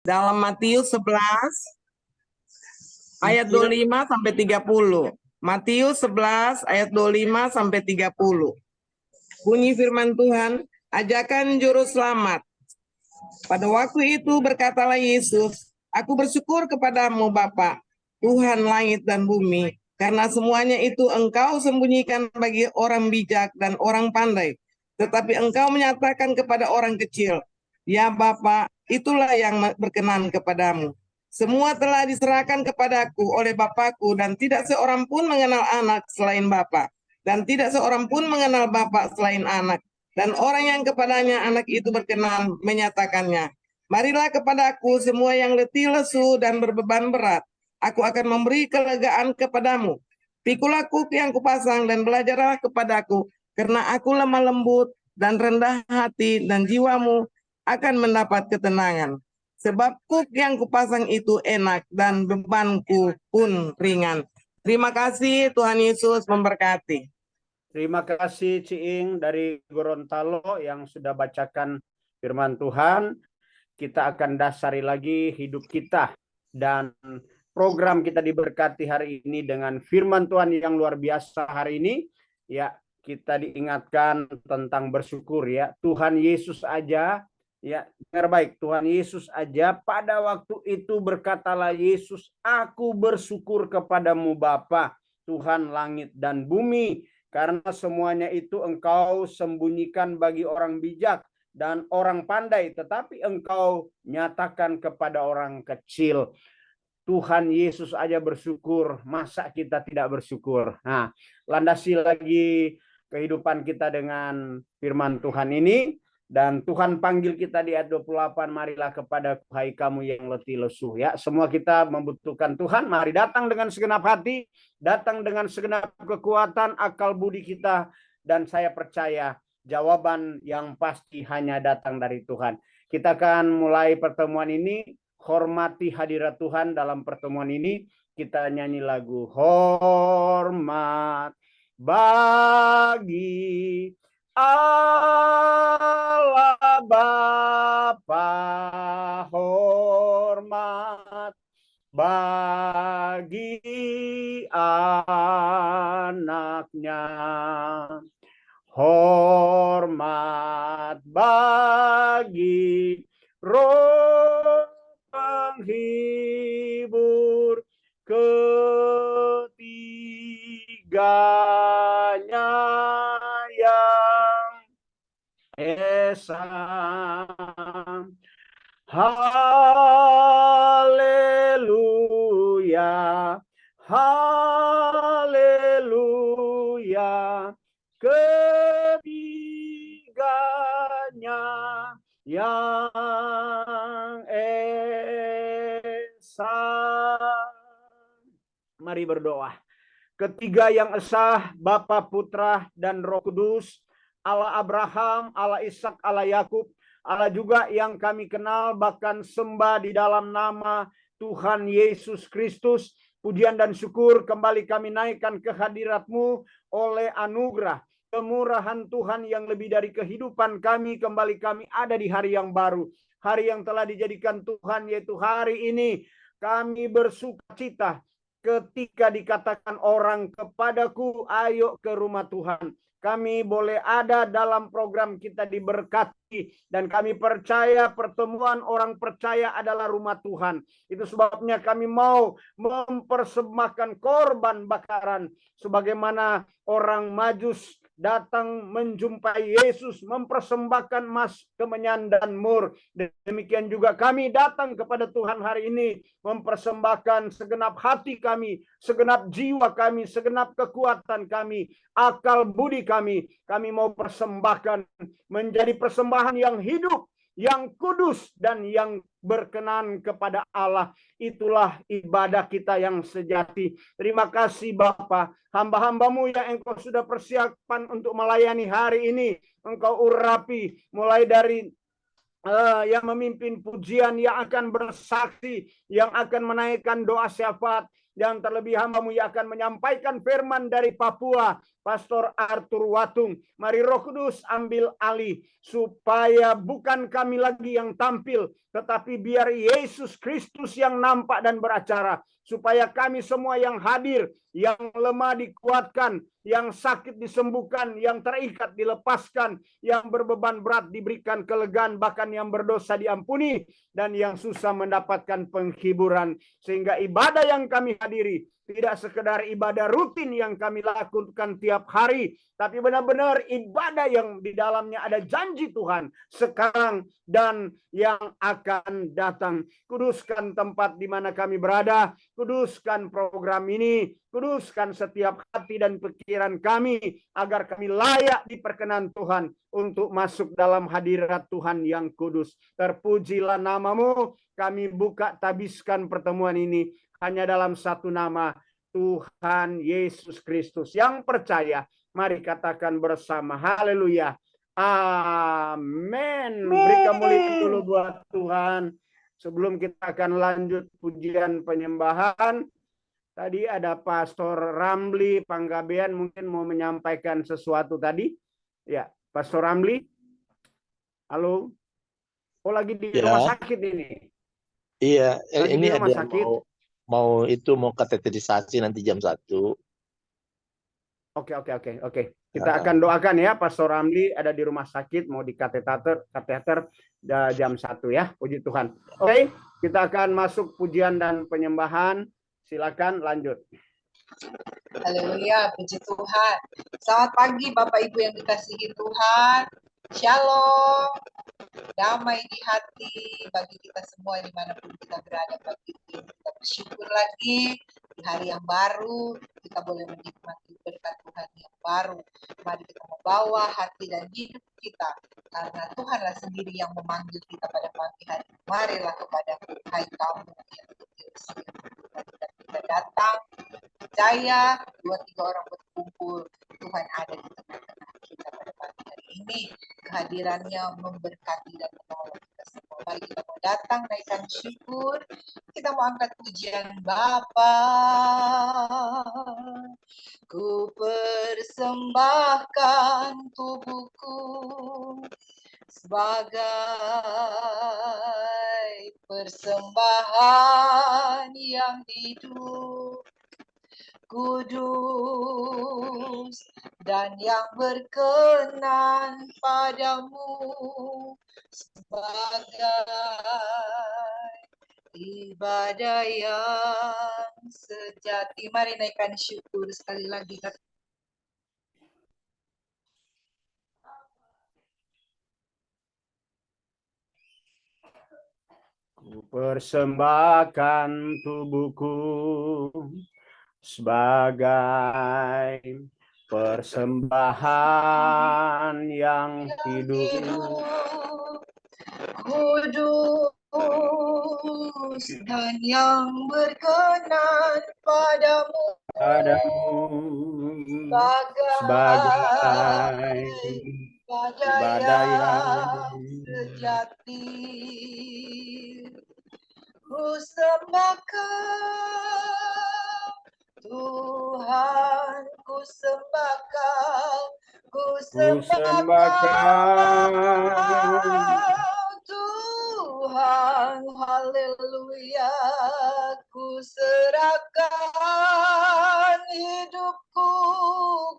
Dalam Matius 11 ayat 25 sampai 30. Matius 11 ayat 25 sampai 30. Bunyi firman Tuhan, ajakan juru selamat. Pada waktu itu berkatalah Yesus, aku bersyukur kepadamu Bapa, Tuhan langit dan bumi, karena semuanya itu engkau sembunyikan bagi orang bijak dan orang pandai, tetapi engkau menyatakan kepada orang kecil. Ya Bapa, itulah yang berkenan kepadamu. Semua telah diserahkan kepadaku oleh Bapakku, dan tidak seorang pun mengenal anak selain Bapa, dan tidak seorang pun mengenal Bapa selain anak, dan orang yang kepadanya anak itu berkenan menyatakannya. Marilah kepadaku semua yang letih lesu dan berbeban berat, aku akan memberi kelegaan kepadamu. Pikulah kuk yang kupasang dan belajarlah kepadaku, karena aku lemah lembut dan rendah hati, dan jiwamu akan mendapat ketenangan. Sebab kuk yang kupasang itu enak dan bebanku pun ringan. Terima kasih, Tuhan Yesus memberkati. Terima kasih Ciing dari Gorontalo yang sudah bacakan firman Tuhan. Kita akan dasari lagi hidup kita dan program kita diberkati hari ini dengan firman Tuhan yang luar biasa hari ini. Ya, kita diingatkan tentang bersyukur ya. Tuhan Yesus aja, ya dengar baik, Tuhan Yesus aja pada waktu itu berkatalah Yesus, aku bersyukur kepadamu Bapa, Tuhan langit dan bumi, karena semuanya itu engkau sembunyikan bagi orang bijak dan orang pandai, tetapi engkau nyatakan kepada orang kecil. Tuhan Yesus aja bersyukur, masa kita tidak bersyukur? Nah, landasi lagi kehidupan kita dengan firman Tuhan ini. Dan Tuhan panggil kita di ayat 28, marilah kepada hai kamu yang letih lesu. Ya, semua kita membutuhkan Tuhan, mari datang dengan segenap hati, datang dengan segenap kekuatan, akal budi kita, dan saya percaya jawaban yang pasti hanya datang dari Tuhan. Kita akan mulai pertemuan ini, hormati hadirat Tuhan dalam pertemuan ini. Kita nyanyi lagu hormat bagi Allah Bapa, hormat bagi anaknya, hormat bagi roh penghibur ketiganya yang esa. Haleluya, haleluya, ketiganya yang esa. Mari berdoa. Ketiga yang esa, Bapa, Putra, dan Roh Kudus, Allah Abraham, Allah Ishak, Allah Yakub, Allah juga yang kami kenal bahkan sembah di dalam nama Tuhan Yesus Kristus. Pujian dan syukur kembali kami naikkan ke hadirat-Mu oleh anugerah kemurahan Tuhan yang lebih dari kehidupan kami. Kembali kami ada di hari yang baru, hari yang telah dijadikan Tuhan, yaitu hari ini kami bersukacita ketika dikatakan orang kepadaku, ayo ke rumah Tuhan. Kami boleh ada dalam program kita diberkati, dan kami percaya pertemuan orang percaya adalah rumah Tuhan. Itu sebabnya kami mau mempersembahkan korban bakaran sebagaimana orang Majus datang menjumpai Yesus, mempersembahkan emas, kemenyan, dan mur. Demikian juga kami datang kepada Tuhan hari ini, mempersembahkan segenap hati kami, segenap jiwa kami, segenap kekuatan kami, akal budi kami. Kami mau persembahkan menjadi persembahan yang hidup, yang kudus, dan yang berkenan kepada Allah. Itulah ibadah kita yang sejati. Terima kasih Bapa, hamba-hambamu yang Engkau sudah persiapkan untuk melayani hari ini. Engkau urapi mulai dari yang memimpin pujian, yang akan bersaksi, yang akan menaikkan doa syafaat, yang terlebih hamba-Mu yang akan menyampaikan firman dari Papua. Pastor Arthur Watung. Mari Roh Kudus ambil alih, supaya bukan kami lagi yang tampil, tetapi biar Yesus Kristus yang nampak dan beracara. Supaya kami semua yang hadir, yang lemah dikuatkan, yang sakit disembuhkan, yang terikat dilepaskan, yang berbeban berat diberikan kelegaan, bahkan yang berdosa diampuni, dan yang susah mendapatkan penghiburan. Sehingga ibadah yang kami hadiri tidak sekedar ibadah rutin yang kami lakukan tiap hari, tapi benar-benar ibadah yang di dalamnya ada janji Tuhan sekarang dan yang akan datang. Kuduskan tempat di mana kami berada, kuduskan program ini, kuduskan setiap hati dan pikiran kami, agar kami layak diperkenan Tuhan untuk masuk dalam hadirat Tuhan yang kudus. Terpujilah namamu. Kami buka tabiskan pertemuan ini hanya dalam satu nama, Tuhan Yesus Kristus. Yang percaya, mari katakan bersama, haleluya, amin. Beri kemuliaan dulu buat Tuhan. Sebelum kita akan lanjut pujian penyembahan, tadi ada Pastor Ramli Panggabean mungkin mau menyampaikan sesuatu tadi. Ya, Pastor Ramli. Halo. Oh, lagi di rumah sakit ini. Iya, Lagi ini di rumah ada sakit. mau kateterisasi nanti jam 1. Oke. Kita akan doakan ya, Pastor Ramli ada di rumah sakit, mau di kateter jam 1 ya. Puji Tuhan. Oke, kita akan masuk pujian dan penyembahan. Silakan lanjut. Haleluya, puji Tuhan. Selamat pagi Bapak Ibu yang dikasihi Tuhan. Shalom. Damai di hati bagi kita semua dimanapun kita berada pagi ini. Kita bersyukur lagi di hari yang baru, kita boleh menikmati berkat Tuhan yang baru. Mari kita membawa hati dan hidup kita, karena Tuhanlah sendiri yang memanggil kita pada pagi hari. Marilah kepadaku, hai kamu yang kecil, dan kita datang, percaya 2-3 orang berkumpul, Tuhan ada di tengah-tengah kita pada pagi hari ini. Kehadirannya memberkati dan menolong kita semua. Mari kita mau datang, naikkan syukur. Kita mau angkat pujian Bapa. Ku persembahkan tubuhku sebagai persembahan yang hidup, kudus dan yang berkenan padamu, sebagai ibadah yang sejati. Mari naikkan syukur sekali lagi. Ku persembahkan tubuhku sebagai persembahan yang hidup, kudus dan yang berkenan padamu, sebagai ibadah yang sejati. Ku sembahkan Tuhan, ku sembahkan Tuhan, haleluya. Ku serahkan hidupku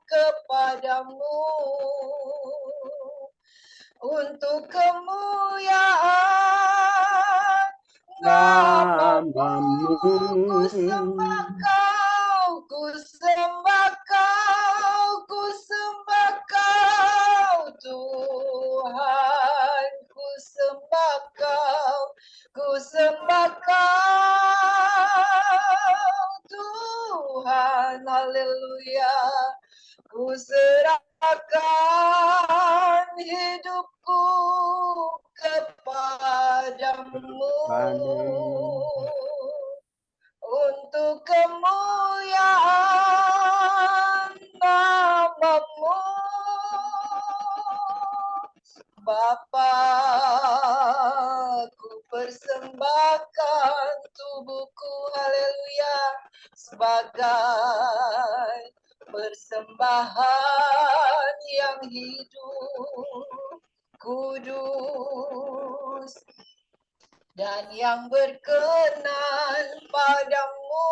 kepadamu untuk kemuliaan namamu. Ku sembah kau, Tuhan, ku sembah kau, Tuhan, haleluya. Ku serahkan hidupku kepadamu untuk kemuliaan namamu. Bapa, ku persembahkan tubuhku, haleluya, sebagai persembahan yang hidup, kudus, dan yang berkenan padamu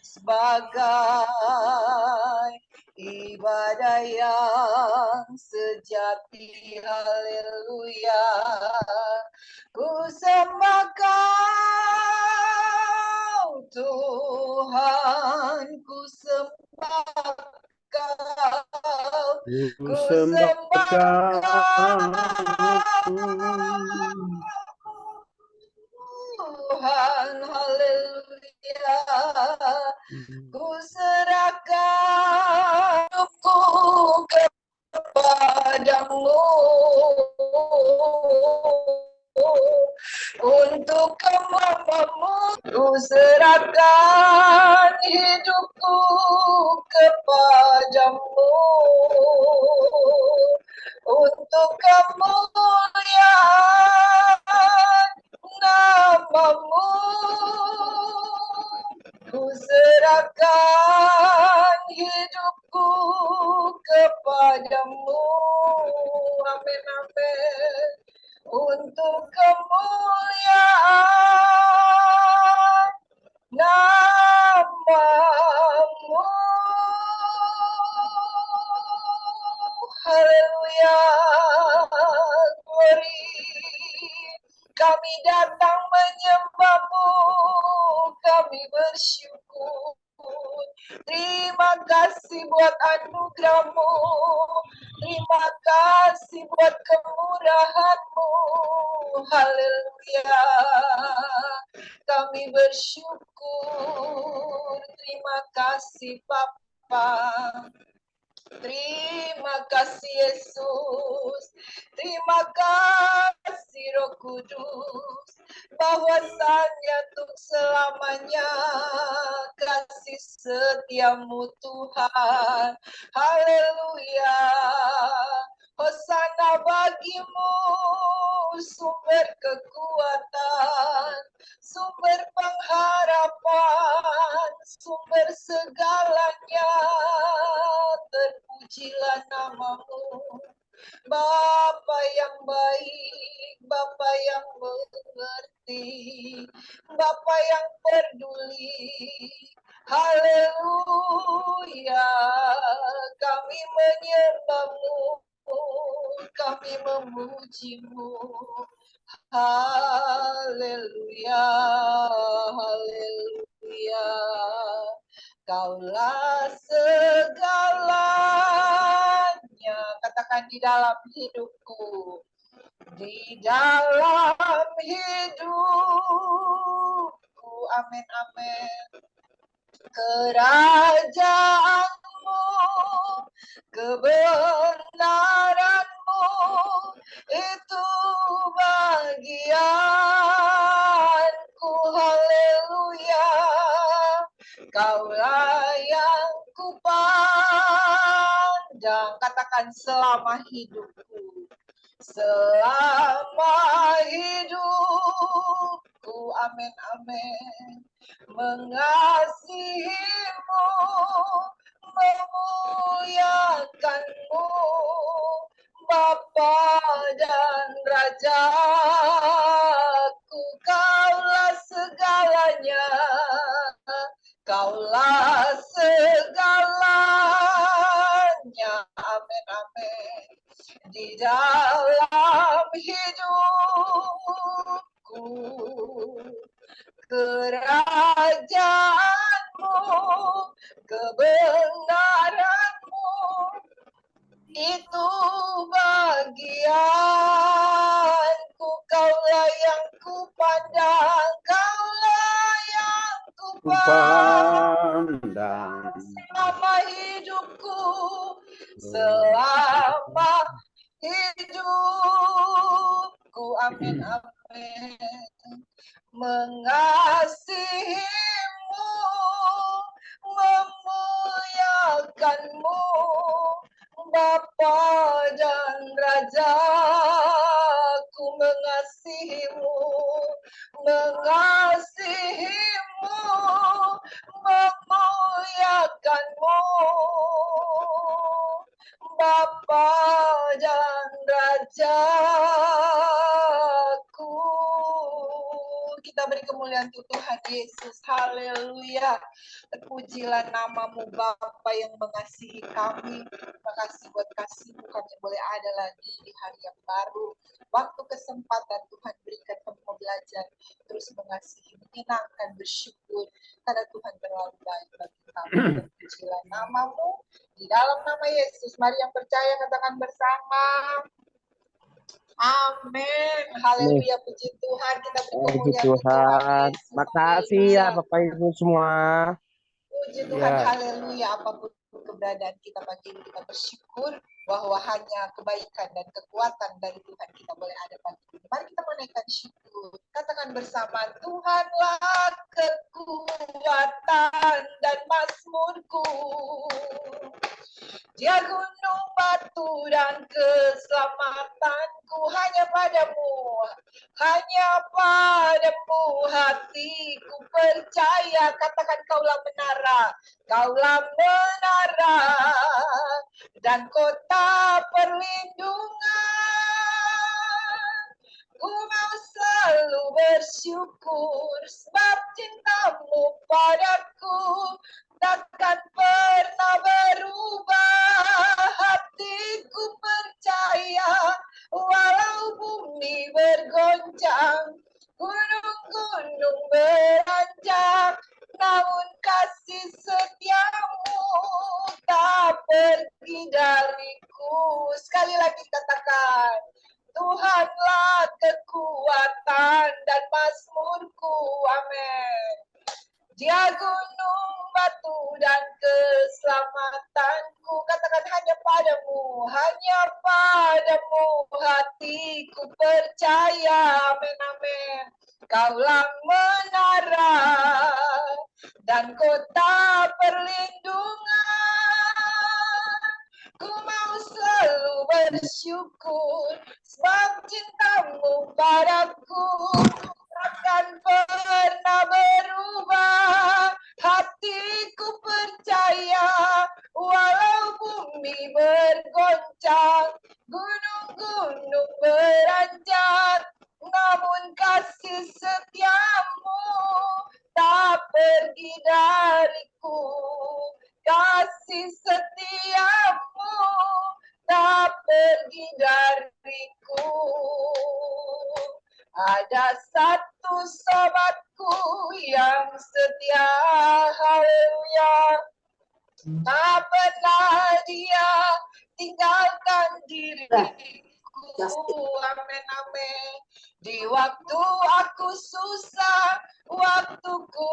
sebagai ibadah yang sejati. Haleluya. Ku sembah Kau Tuhan, ku sembah Kau, ku sembah Tuhan, haleluya. Ku serahkan hidupku kepadamu untuk kemampuanmu. Ku serahkan hidupku kepadamu untuk kemuliaan namamu. Ku serahkan hidupku kepadamu. Amin, amin. Untuk kemuliaan namamu. Haleluya. Glory. Kami datang menyembahmu, kami bersyukur. Terima kasih buat anugerahmu, terima kasih buat kemurahanmu. Haleluya. Kami bersyukur. Terima kasih Bapa. Terima kasih Yesus, terima kasih Roh Kudus, bahwasanya untuk selamanya kasih setiamu Tuhan. Haleluya. Hosana bagimu, sumber kekuatan, sumber pengharapan, sumber segalanya. Terpujilah namamu, Bapa yang baik, Bapa yang mengerti, Bapa yang peduli. Haleluya. Kami menyembahmu, kami memujimu. Haleluya, haleluya. Kaulah segalanya, katakan di dalam hidupku, di dalam hidupku. Amin, amin. Kerajaanmu, kebenaranmu, itu bagianku. Haleluya. Kaulah yang kupandang, katakan selama hidupku, selama hidupku. Amin, amin. Mengasihimu, memuliakanmu, Bapa dan Rajaku. Kaulah segalanya, Kaulah segalanya. Amin, amin. Di dalam hidupku, kerajaanmu, kebenaranmu, itu bagianku. Kaulah yang kupandang, kaulah yang kupandang selama hidupku, selama hidupku. Amin, amin. Mengasihimu, memuliakanmu, Bapa dan Rajaku. Mengasihimu, mengasihimu, memuliakanmu, kita beri kemuliaan untuk Tuhan Yesus. Haleluya. Terpujilah namamu Bapa yang mengasihi kami. Terima kasih buat kasih-Mu kami boleh ada lagi di hari yang baru. Waktu kesempatan Tuhan berikan kami mau belajar terus mengasihi, menyenangkan, bersyukur karena Tuhan terlalu baik bagi kami. Terpujilah namamu di dalam nama Yesus. Mari yang percaya katakan bersama. Amin. Haleluya, puji Tuhan. Kita beri Puji kemuliaan untuk Tuhan Tuhan. Yesus. Makasih ya Haleluya. Bapak Ibu semua. Puji Tuhan, Ya. haleluya. Apapun keberadaan kita pagi ini, kita bersyukur bahwa hanya kebaikan dan kekuatan dari Tuhan kita boleh ada pagi ini. Mari kita menaikkan syukur. Katakan bersama, Tuhanlah kekuatan dan mazmurku. Dia gunung batu dan keselamatanku, hanya padamu hatiku percaya. Katakan kaulah menara dan kota perlindungan. Ku mau selalu bersyukur sebab cintamu padaku takkan pernah berubah. Hatiku percaya walau bumi bergoncang, gunung-gunung beranjak, namun kasih setiamu tak pergi dariku. Sekali lagi katakan, Tuhanlah kekuatan dan mazmurku. Amin. Dia gunung batu dan keselamatanku. Katakan hanya padamu hatiku percaya. Amin, amin. Kaulah menara dan kota perlindungan. Ku mau selalu bersyukur sebab cintamu padaku takkan pernah berubah. Hatiku percaya walau bumi bergoncang, gunung-gunung beranjak, namun kasih setiamu tak pergi dariku. Kasih setiamu tak pergi dariku. Ada satu sobatku yang setia, haleluya. Tak pernah dia tinggalkan diriku. Amin, amin. Di waktu aku susah, waktuku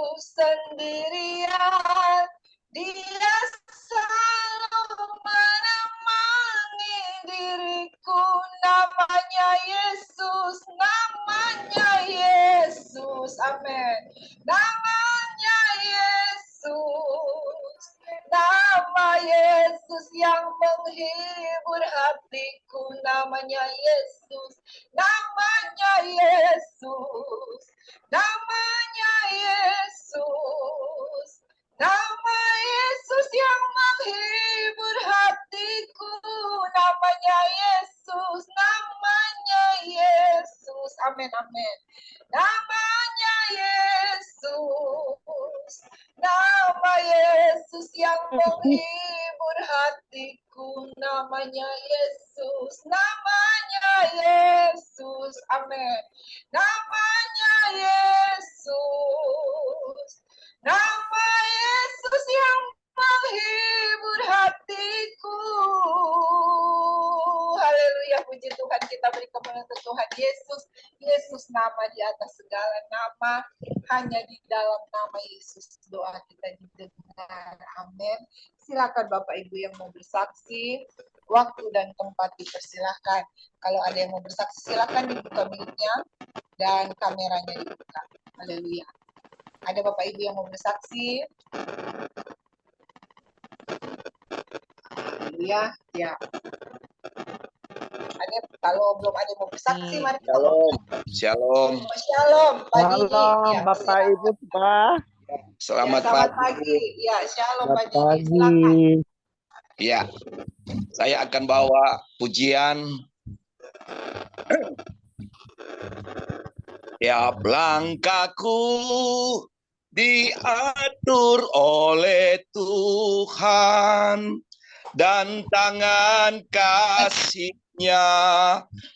sendirian, dia selalu menemani diriku. Namanya Yesus, namanya Yesus. Amin. Namanya Yesus. Nama Yesus yang menghibur hatiku. Namanya Yesus. Namanya Yesus. Namanya Yesus. Nama Yesus yang menghibur hatiku. Namanya Yesus. Namanya Yesus. Amin, amin. Namanya Yesus. Nama Yesus yang menghibur hatiku. Namanya Yesus. Namanya Yesus. Amin. Namanya Yesus. Nama Yesus yang menghibur hatiku. Haleluya, puji Tuhan. Kita beri kemuliaan untuk Tuhan Yesus. Yesus nama di atas segala nama. Hanya di dalam nama Yesus doa kita didengar. Amin. Silakan Bapak Ibu yang mau bersaksi. Waktu dan tempat dipersilahkan. Kalau ada yang mau bersaksi, silakan dibuka mic-nya dan kameranya dibuka. Haleluya. Ada Bapak Ibu yang mau bersaksi? Haleluya. Ya. Ada, kalau belum ada yang mau bersaksi, mari kita Shalom. Shalom pagi ini. Shalom Ya, Bapak silakan. Ibu semua. Selamat Ya, selamat pagi. pagi. Ya, shalom Selamat pagi ini. Silakan. pagi. Ya, saya akan bawa pujian Tiap langkahku diatur oleh Tuhan, dan tangan kasih-Nya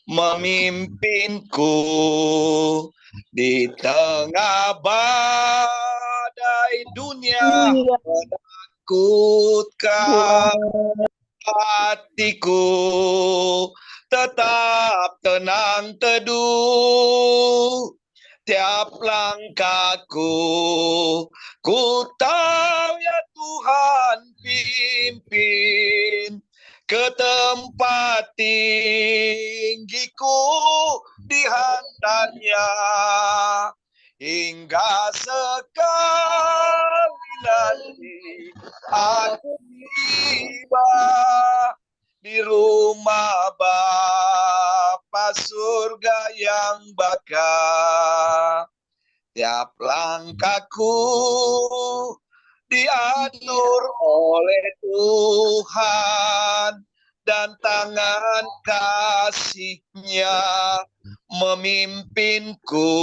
memimpinku di tengah badai dunia menakutkan. Hatiku tetap tenang teduh, tiap langkahku ku tahu ya Tuhan pimpin ke tempat tinggiku dihantarnya, hingga sekali nanti aku tiba di rumah Bapa surga yang bakal. Tiap langkahku diatur oleh Tuhan, dan tangan kasih-Nya memimpinku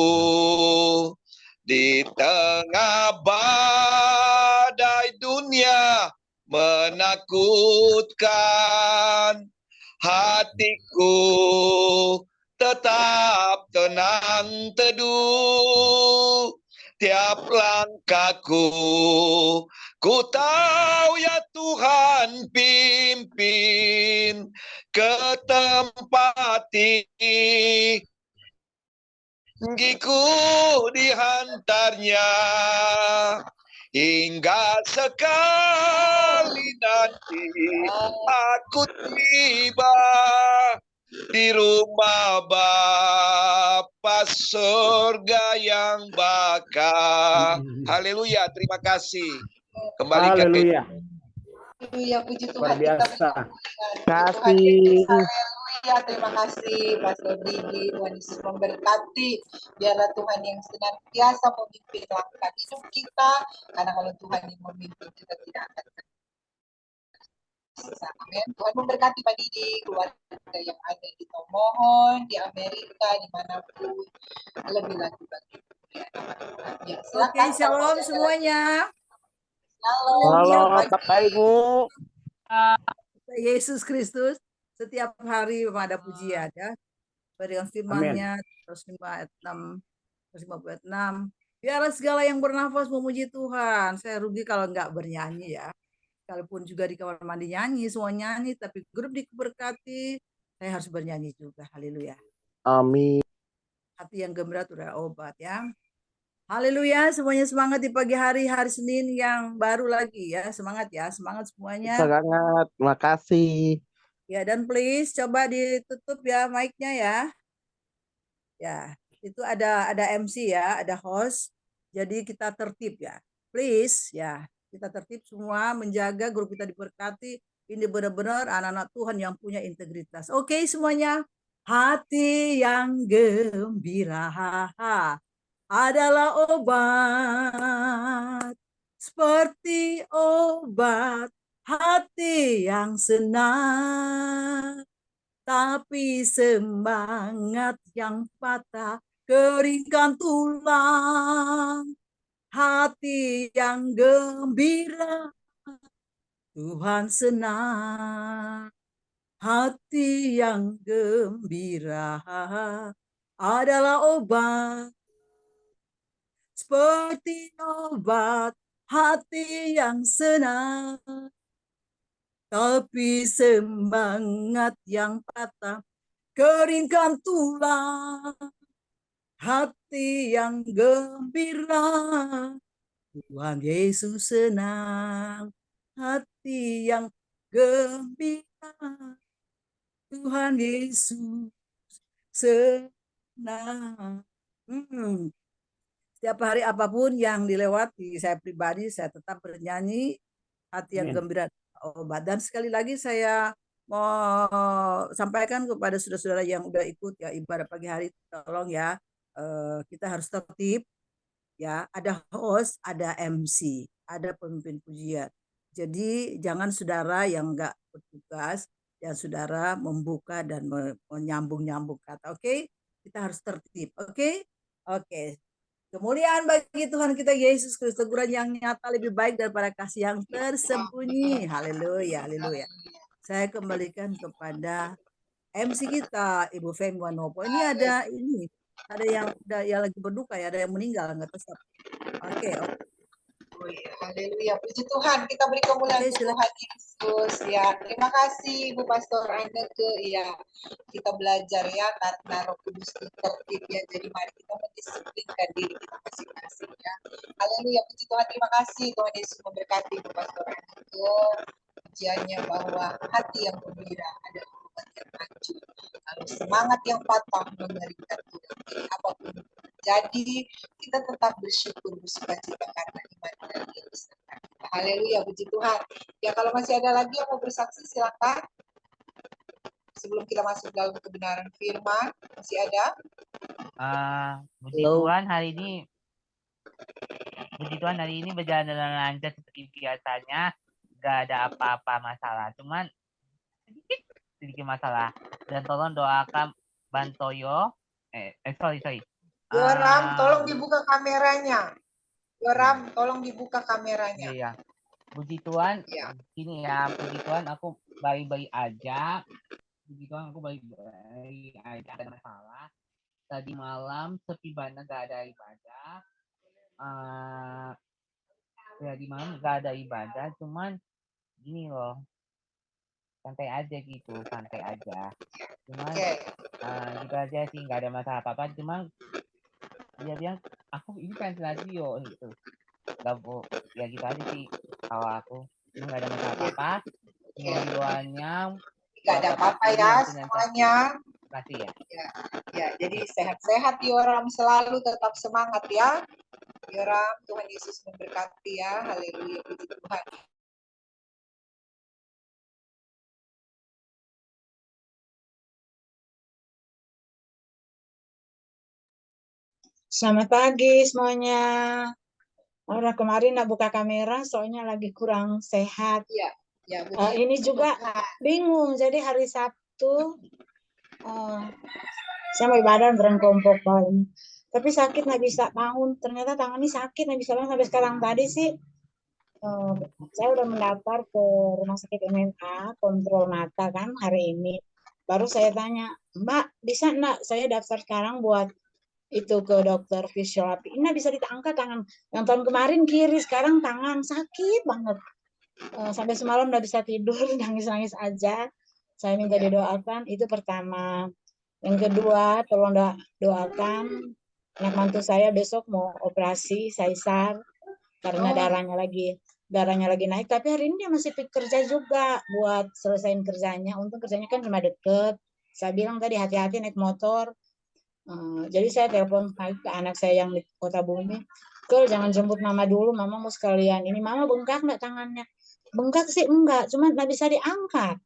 di tengah badai dunia menakutkan. Hatiku tetap tenang teduh, tiap langkahku ku tahu ya Tuhan pimpin ke tempat tinggiku dihantarnya, hingga sekali nanti aku tiba di rumah Bapa surga yang bakal. Haleluya, terima kasih. Kembali ke Haleluya. Haleluya, puji Tuhan. Luar biasa. Kasih. Haleluya, terima kasih Pastor Didi. Tuhan Yesus memberkati. Biarlah Tuhan yang senantiasa memimpin langkah hidup kita. Karena kalau Tuhan yang memimpin, kita tidak akan tersesat. Amin. Tuhan memberkati Pak Didi, keluarga yang ada di Tomohon, di Amerika, dimanapun. Lebih lagi bagi kemuliaan. Ya, silakan. Oke, shalom semuanya. Shalom. Halo, Selamat Bapak pagi. Ibu. Yesus Kristus setiap hari memang ada pujian ya. Berikan firman-Nya terus 5 ayat 6 terus 56. Biarlah segala yang bernafas memuji Tuhan. Saya rugi kalau enggak bernyanyi ya. Sekalipun juga di kamar mandi nyanyi, semua nyanyi, tapi grup diberkati, saya harus bernyanyi juga. Haleluya. Amin. Hati yang gembira itu adalah obat ya. Haleluya, semuanya semangat di pagi hari Senin yang baru lagi ya. Semangat ya, semangat semuanya. Sangat, makasih. Ya, dan please coba ditutup ya mic-nya ya. Ya, itu ada MC ya, ada host. Jadi kita tertib ya. Please ya, kita tertib semua menjaga grup kita diberkati. Ini benar-benar anak-anak Tuhan yang punya integritas. Oke, semuanya. Hati yang gembira adalah obat, seperti obat hati yang senang, tapi semangat yang patah keringkan tulang. Hati yang gembira Tuhan senang, hati yang gembira adalah obat, seperti obat hati yang senang, tapi semangat yang patah keringkan tulang. Hati yang gembira Tuhan Yesus senang, hati yang gembira Tuhan Yesus senang. Setiap hari apapun yang dilewati, saya pribadi saya tetap bernyanyi, hati yang gembira obat. Dan sekali lagi saya mau sampaikan kepada saudara-saudara yang udah ikut ya ibadah pagi hari, tolong ya kita harus tertib ya. Ada host, ada MC, ada pemimpin pujian. Jadi jangan saudara yang enggak bertugas, yang saudara membuka dan menyambung-nyambung kata. Oke? Kita harus tertib. Oke? Oke. Kemuliaan bagi Tuhan kita Yesus Kristus, teguran yang nyata lebih baik daripada kasih yang tersembunyi. Haleluya, haleluya. Saya kembalikan kepada MC kita, Ibu Feng Wanopo. Ini ada yang lagi berduka ya, ada yang meninggal nggak tahu siapa. Oke, Haleluya, puji Tuhan. Kita beri kemuliaan Oke, untuk silakan. Tuhan Yesus ya. Terima kasih Ibu Pastor Anneke ya. Kita belajar ya karena Roh Kudus itu tertib ya. Jadi mari kita mendisiplinkan diri kita masing-masing ya. Haleluya, puji Tuhan. Terima kasih Tuhan Yesus memberkati Ibu Pastor Anneke. Pujiannya bahwa hati yang gembira ada hubungan yang hancur. Kalau semangat yang patah mengerikan Tuhan. Jadi apapun jadi kita tetap bersyukur bersukacita karena iman dan dia beserta kita. Haleluya, puji Tuhan. Ya kalau masih ada lagi yang mau bersaksi silakan. Sebelum kita masuk dalam kebenaran firman, masih ada? Puji Tuhan hari ini berjalan dengan lancar seperti biasanya, gak ada apa-apa masalah, cuman sedikit masalah. Dan tolong doakan Bantoyo, sorry. Yoram, tolong dibuka kameranya. Yoram, tolong dibuka kameranya. Iya. Puji Tuhan, Ya. gini ya, puji Tuhan aku baik-baik aja. Puji Tuhan aku baik-baik aja, gak ada masalah. Tadi malam sepi banget, gak ada ibadah. Tadi malam gak ada ibadah, cuman gini loh, santai aja gitu, santai aja. Cuman gitu aja sih, gak ada masalah apa-apa. Cuman dia bilang aku ini pengen radio gitu. Gak ya gitu aja sih kalau aku. Cuma gak ada masalah apa-apa. Mohon doanya. Gak ada apa-apa ya semuanya. Kasih ya. Ya, jadi sehat-sehat Yoram, selalu tetap semangat ya. Yoram, Tuhan Yesus memberkati ya. Haleluya, puji Tuhan. Selamat pagi semuanya. Orang kemarin nggak buka kamera, soalnya lagi kurang sehat. Ya, ini juga bingung. Jadi hari Sabtu saya mau ibadah bareng kelompok ini. Tapi sakit nggak bisa bangun. Ternyata tangan ini sakit nggak bisa bangun sampai sekarang. Tadi sih saya udah mendaftar ke rumah sakit MMA kontrol mata kan hari ini. Baru saya tanya, Mbak bisa enggak saya daftar sekarang buat itu ke dokter fisioterapi. Ini bisa diangkat tangan. Yang tahun kemarin kiri, sekarang tangan sakit banget. Sampai semalam nggak bisa tidur, nangis-nangis aja. Saya minta didoakan, itu pertama. Yang kedua, tolong doakan anak mantu saya besok mau operasi sesar karena darahnya lagi naik. Tapi hari ini dia masih kerja juga buat selesaiin kerjanya. Untung kerjanya kan cuma deket. Saya bilang tadi hati-hati naik motor. Jadi saya telepon ke anak saya yang di Kota Bumi, jangan jemput mama dulu, mama mau sekalian ini. Mama bengkak nggak tangannya? Bengkak sih enggak, cuma nggak bisa diangkat.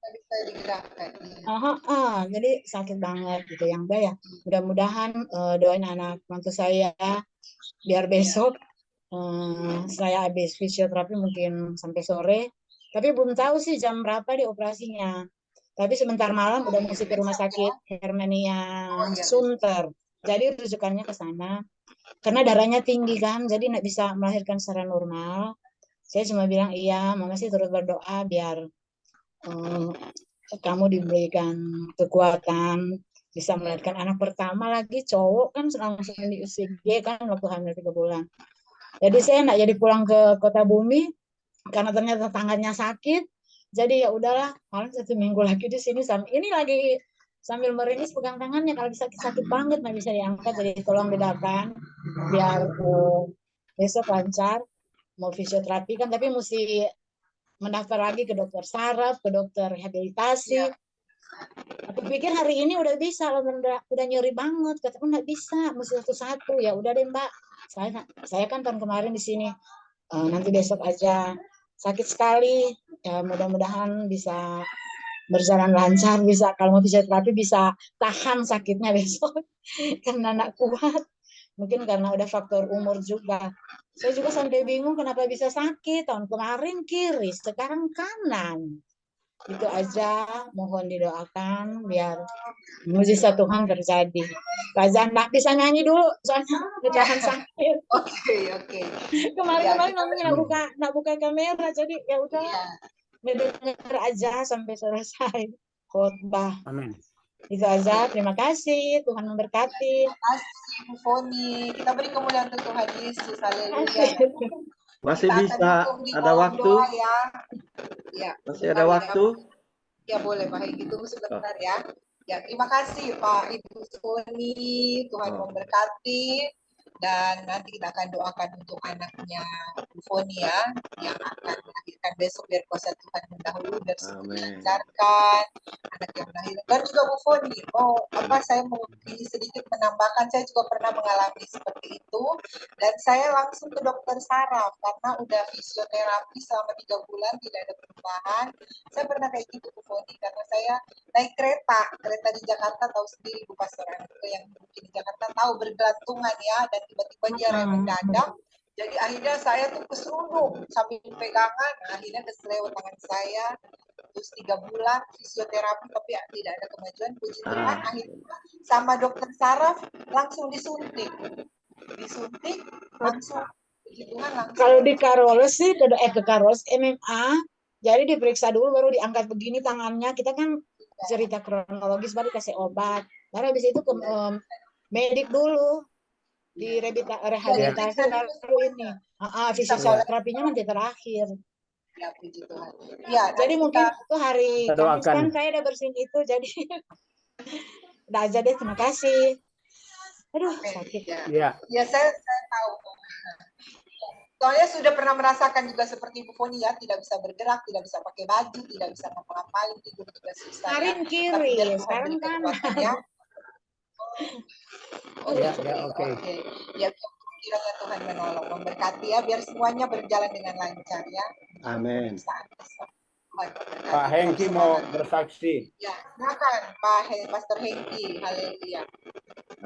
Jadi sakit banget gitu yang ya. Mudah-mudahan doain anak mantu saya biar besok saya habis fisioterapi mungkin sampai sore. Tapi belum tahu sih jam berapa di operasinya. Tapi sebentar malam udah mesti ke rumah sakit Hermania Sunter. Jadi rujukannya ke sana. Karena darahnya tinggi kan, jadi nggak bisa melahirkan secara normal. Saya cuma bilang, iya, mama sih terus berdoa biar kamu diberikan kekuatan, bisa melahirkan anak pertama lagi, cowok kan langsung di USG kan, waktu hamil 3 bulan. Jadi saya nggak jadi pulang ke Kota Bumi, karena ternyata tangannya sakit. Jadi ya udahlah, paling 1 minggu lagi di sini. Ini lagi sambil meringis pegang tangannya, kalau sakit banget nggak bisa diangkat. Jadi tolong bedakan biar besok lancar mau fisioterapi kan, tapi mesti mendaftar lagi ke dokter saraf, ke dokter rehabilitasi. Aku pikir hari ini udah bisa, udah nyeri banget. Kataku nggak bisa, mesti satu-satu. Ya udah deh Mbak. Saya kan tahun kemarin di sini. Nanti besok aja. Sakit sekali, ya mudah-mudahan bisa berjalan lancar, bisa kalau mau fisioterapi bisa tahan sakitnya besok karena anak kuat, mungkin karena udah faktor umur juga. Saya juga sampai bingung kenapa bisa sakit, tahun kemarin kiri, sekarang kanan. Itu aja, mohon didoakan biar mujizat Tuhan terjadi. Kazan nggak bisa nyanyi dulu, soalnya ketahan sakit. Oke. Kemarin-kemarin kita namanya nggak buka kamera, jadi ya udah mendengar aja sampai selesai khotbah. Amin. Itu aja, terima kasih, Tuhan memberkati. Terima kasih Bu Foni. Kita beri kemuliaan untuk Tuhan Yesus. Haleluya. Masih Kita akan bisa dukung di ada dalam waktu? doa ya. Ya. Masih ada waktu? Ya boleh Pak Hengki, tunggu sebentar ya. Ya, terima kasih Pak Ibu Foni. Tuhan memberkati. Dan nanti kita akan doakan untuk anaknya Bu Foni ya, yang akan melahirkan besok, biar kuasa Tuhan mendahului, biar semua dilancarkan, anak yang melahirkan. Dan juga Bu Foni, saya mau sedikit menambahkan, saya juga pernah mengalami seperti itu, dan saya langsung ke dokter saraf, karena udah fisioterapi selama 3 bulan, tidak ada perubahan. Saya pernah kayak gitu Bu Foni, karena saya naik kereta di Jakarta, tahu sendiri Bu Pastor Aniko yang mungkin di Jakarta tahu, bergelantungan ya, dan tiba-tiba dia rem mendadak. Jadi akhirnya saya tuh keseruduk sambil pegangan, akhirnya keselewat tangan saya. Terus 3 bulan fisioterapi tapi tidak ada kemajuan. Puji Tuhan akhirnya sama dokter saraf langsung disuntik langsung. Puji Tuhan langsung. Kalau di Karoles sih ke Karoles MMA, jadi diperiksa dulu baru diangkat begini tangannya. Kita kan cerita kronologis baru kasih obat. Baru habis itu ke medik dulu. Di rehabilitasi baru ini. Fisioterapinya nanti terakhir. Ya, puji Tuhan. Ya, jadi mungkin itu hari Kamis kan saya udah bersihin itu, jadi udah aja deh, terima kasih. Aduh, sakit. Ya, saya tahu. Soalnya sudah pernah merasakan juga seperti Bu Foni ya, tidak bisa bergerak, tidak bisa pakai baju, tidak bisa ngapa-ngapain, tidur juga susah. Kemarin kiri, sekarang kanan. Oke. Ya, kiranya Tuhan menolong, memberkati ya, biar semuanya berjalan dengan lancar ya. Amin. Pak Hengki mau bersaksi. Ya, silakan Pak Pastor Hengki. Haleluya.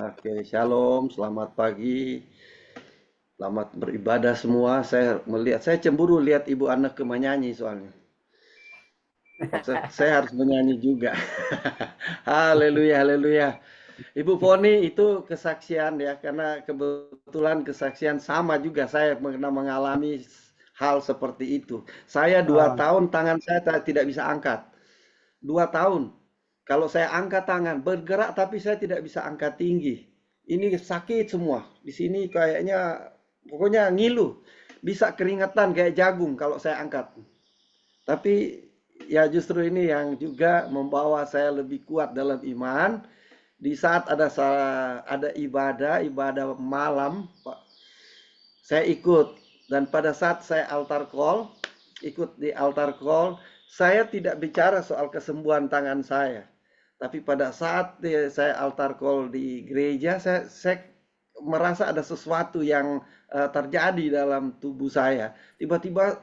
Oke, shalom, selamat pagi. Selamat beribadah semua. Saya cemburu lihat ibu anak menyanyi soalnya. Saya harus menyanyi juga. Haleluya, haleluya. Ibu Foni itu kesaksian ya, karena kebetulan kesaksian sama juga saya pernah mengalami hal seperti itu. Saya 2 tahun tangan saya tidak bisa angkat. 2 tahun. Kalau saya angkat tangan, bergerak tapi saya tidak bisa angkat tinggi. Ini sakit semua. Di sini kayaknya pokoknya ngilu. Bisa keringetan kayak jagung kalau saya angkat. Tapi ya justru ini yang juga membawa saya lebih kuat dalam iman. Di saat ada ibadah malam, Pak, saya ikut. Dan pada saat saya altar call, ikut di altar call, saya tidak bicara soal kesembuhan tangan saya. Tapi pada saat saya altar call di gereja, saya merasa ada sesuatu yang terjadi dalam tubuh saya. Tiba-tiba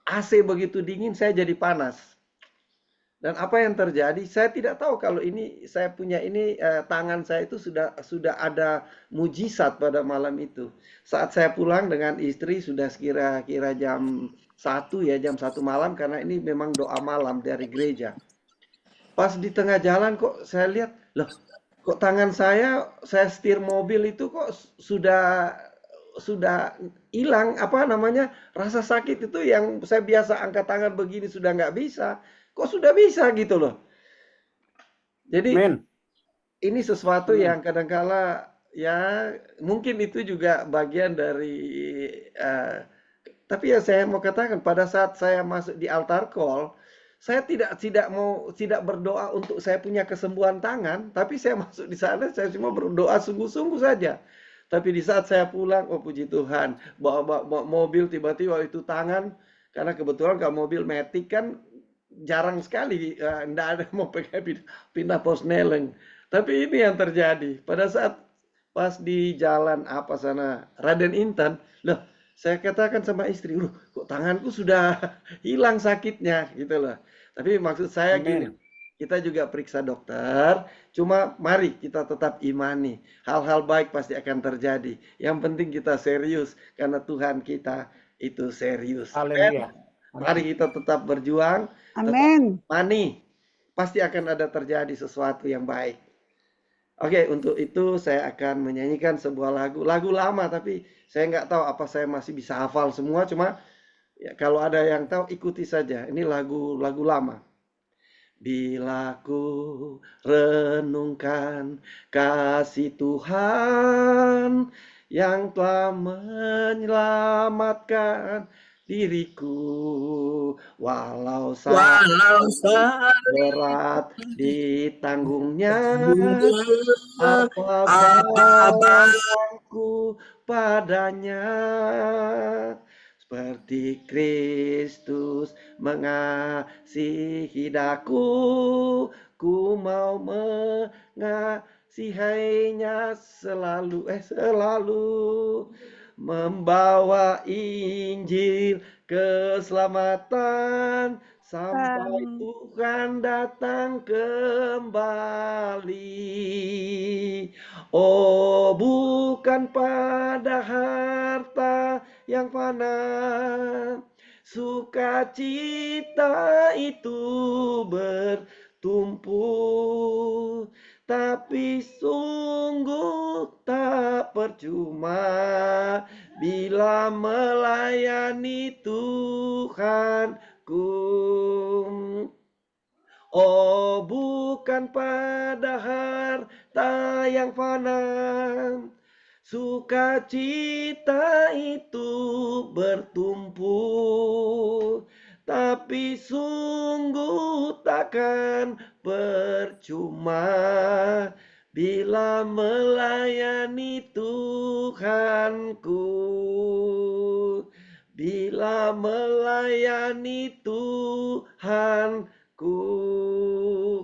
AC begitu dingin, saya jadi panas. Dan apa yang terjadi? Saya tidak tahu kalau ini saya punya ini tangan saya itu sudah ada mujizat pada malam itu. Saat saya pulang dengan istri sudah kira-kira jam 1 ya, jam 1 malam, karena ini memang doa malam dari gereja. Pas di tengah jalan kok saya lihat, loh, kok tangan saya setir mobil itu kok sudah hilang rasa sakit itu yang saya biasa angkat tangan begini sudah nggak bisa. Kok sudah bisa gitu loh. Jadi ini sesuatu yang kadangkala ya mungkin itu juga bagian dari tapi ya saya mau katakan pada saat saya masuk di altar call, saya tidak berdoa untuk saya punya kesembuhan tangan, tapi saya masuk di sana saya cuma berdoa sungguh-sungguh saja. Tapi di saat saya pulang, oh puji Tuhan, bawa mobil tiba-tiba itu tangan, karena kebetulan kalau mobil matic kan jarang sekali, enggak ada mau pakai pindah posneleng. Tapi ini yang terjadi pada saat pas di jalan Raden Intan, loh saya katakan sama istri, kok tanganku sudah hilang sakitnya gitu loh. Tapi maksud saya gini, kita juga periksa dokter, cuma mari kita tetap imani, hal-hal baik pasti akan terjadi. Yang penting kita serius karena Tuhan kita itu serius. Haleluya. Mari kita tetap berjuang, tetap Amin. mani. Pasti akan ada terjadi sesuatu yang baik. Oke, untuk itu saya akan menyanyikan sebuah lagu lama, tapi saya nggak tahu apa saya masih bisa hafal semua. Cuma ya, kalau ada yang tahu ikuti saja. Ini lagu lama. Bila ku renungkan kasih Tuhan yang telah menyelamatkan diriku, walau Walau berat ditanggungnya, apa apa bawaku padanya, seperti Kristus mengasihi daku, ku mau mengasihinya selalu membawa Injil keselamatan sampai Tuhan datang kembali. Oh, bukan pada harta yang fana, sukacita itu bertumpu, tapi sungguh tak percuma bila melayani Tuhanku. Oh, bukan pada harta yang fana, sukacita itu bertumpu, tapi sungguh takkan percuma bila melayani Tuhanku. Bila melayani Tuhanku.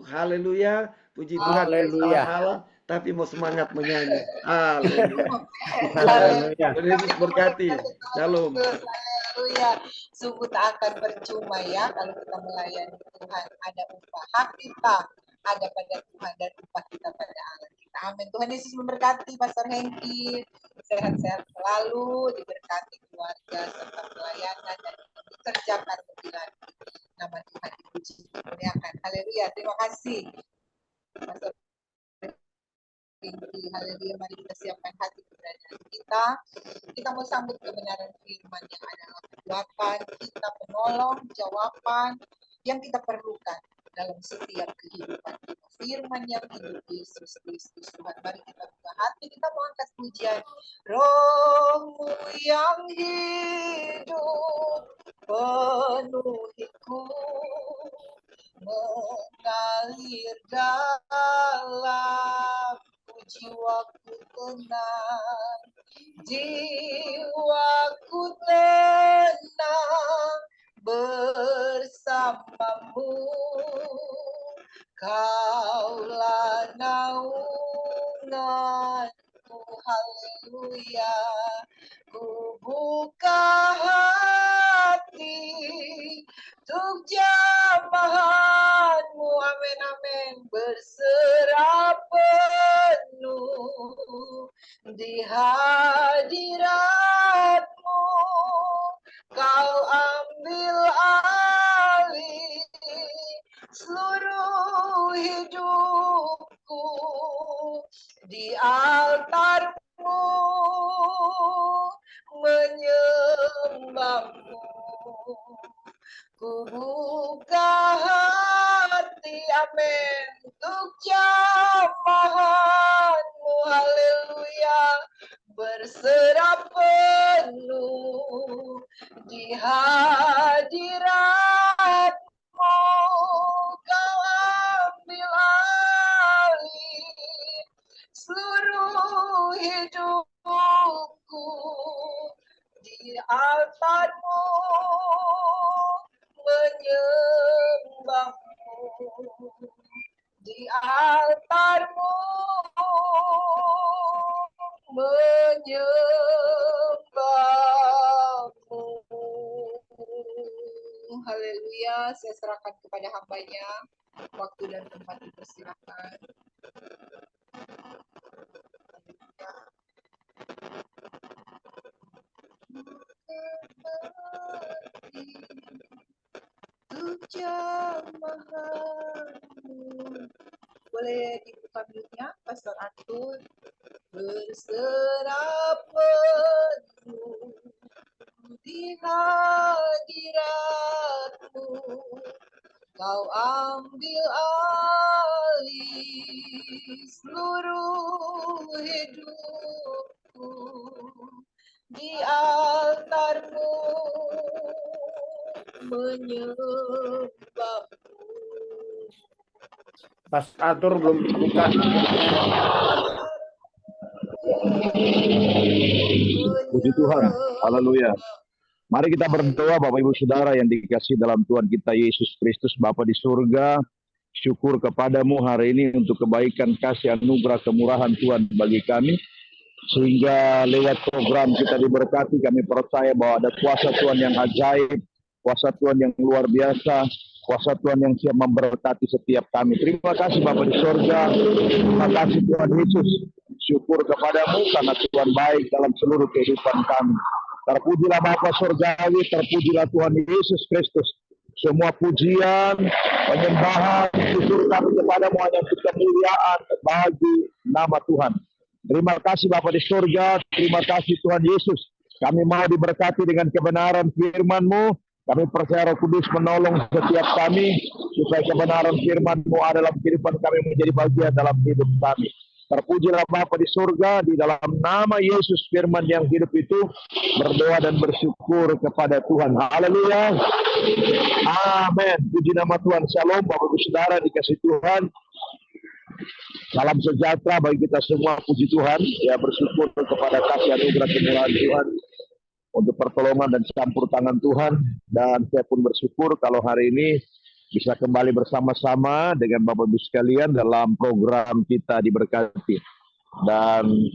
Haleluya. Puji Tuhan, saya salah Haleluya. salah, tapi mau semangat menyanyi. Haleluya. Haleluya. Tuhan Yesus berkati. Shalom. Haleluya. Sungguh tak akan percuma ya kalau kita melayani Tuhan. Ada upah hak kita, ada pada Tuhan dan upah kita pada Allah kita. Amin. Tuhan Yesus memberkati Pastor Hengki. Sehat-sehat selalu, diberkati keluarga serta pelayanan dan dikerjakan lebih lagi. Nama Tuhan dipuji, dimuliakan. Haleluya. Terima kasih. Pastor Hengki. Haleluya. Mari kita siapkan hati keberadaan kita. Kita mau sambut kebenaran firman yang adalah kekuatan kita, penolong, jawaban yang kita perlukan dalam setiap kehidupan kita. Firman yang hidup, Yesus Kristus Tuhan. Mari kita buka hati, kita mau angkat pujian. Rohmu yang hidup penuhiku, mengalir dalam jiwaku tenang, jiwaku tenang bersamamu. Kaulah naunganku, haleluya. Ku buka hati untuk jamahanmu, amin amin. Berserah penuh di hadiratmu, kau ambil alih seluruh hidupku di altarmu, menyembahmu. Ku buka hati, amin, untuk jamahanmu, haleluya. Berserah penuh di hadiratmu, kau ambil alih seluruh hidupku di altarmu, menyembahmu di altarmu, menyembahmu. Haleluya. Saya serahkan kepada hambanya. Waktu dan tempat dipersilakan. Haleluya. jemaatmu. Boleh dibuka mute-nya, Pastor Arthur. Berserah penuh di hadiratmu, kau ambil alih seluruh hidupku, di altarmu menyembahmu. Pas Arthur belum buka. Puji Tuhan, haleluya. Mari kita berdoa Bapak Ibu Saudara yang dikasihi dalam Tuhan kita Yesus Kristus. Bapa di surga, syukur kepadamu hari ini untuk kebaikan, kasih, anugerah, kemurahan Tuhan bagi kami. Sehingga lewat program kita diberkati, kami percaya bahwa ada kuasa Tuhan yang ajaib, kuasa Tuhan yang luar biasa, kuasa Tuhan yang siap memberkati setiap kami. Terima kasih Bapa di surga, terima kasih Tuhan Yesus. Syukur kepadamu karena Tuhan baik dalam seluruh kehidupan kami. Terpujilah Bapa surgawi, terpujilah Tuhan Yesus Kristus. Semua pujian, penyembahan, syukur kami kepadamu hanya untuk kemuliaan bagi nama Tuhan. Terima kasih Bapa di surga, terima kasih Tuhan Yesus. Kami mau diberkati dengan kebenaran firman-Mu. Kami percaya Roh Kudus menolong setiap kami, supaya kebenaran firman-Mu ada dalam kehidupan kami menjadi bagian dalam hidup kami. Terpujilah Bapa di surga, di dalam nama Yesus firman yang hidup itu, berdoa dan bersyukur kepada Tuhan. Haleluya. Amin. Puji nama Tuhan. Shalom Bapak Ibu Saudara dikasih Tuhan. Salam sejahtera bagi kita semua, puji Tuhan. Ya, bersyukur kepada kasih anugerah kemurahan Tuhan untuk pertolongan dan campur tangan Tuhan. Dan saya pun bersyukur kalau hari ini bisa kembali bersama-sama dengan Bapak Ibu sekalian dalam program kita diberkati. Dan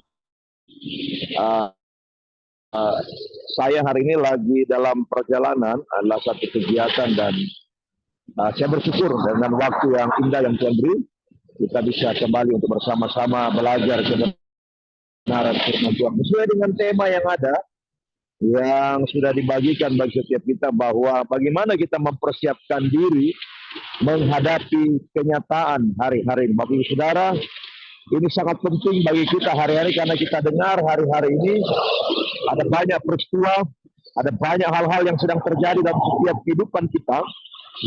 saya hari ini lagi dalam perjalanan, adalah satu kegiatan, dan saya bersyukur dengan waktu yang indah yang Tuhan beri, kita bisa kembali untuk bersama-sama belajar kebenaran firman Tuhan. Sesuai dengan tema yang ada, yang sudah dibagikan bagi setiap kita, bahwa bagaimana kita mempersiapkan diri menghadapi kenyataan hari-hari ini. Bapak Ibu Saudara, ini sangat penting bagi kita hari-hari, karena kita dengar hari-hari ini ada banyak peristiwa, ada banyak hal-hal yang sedang terjadi dalam setiap kehidupan kita,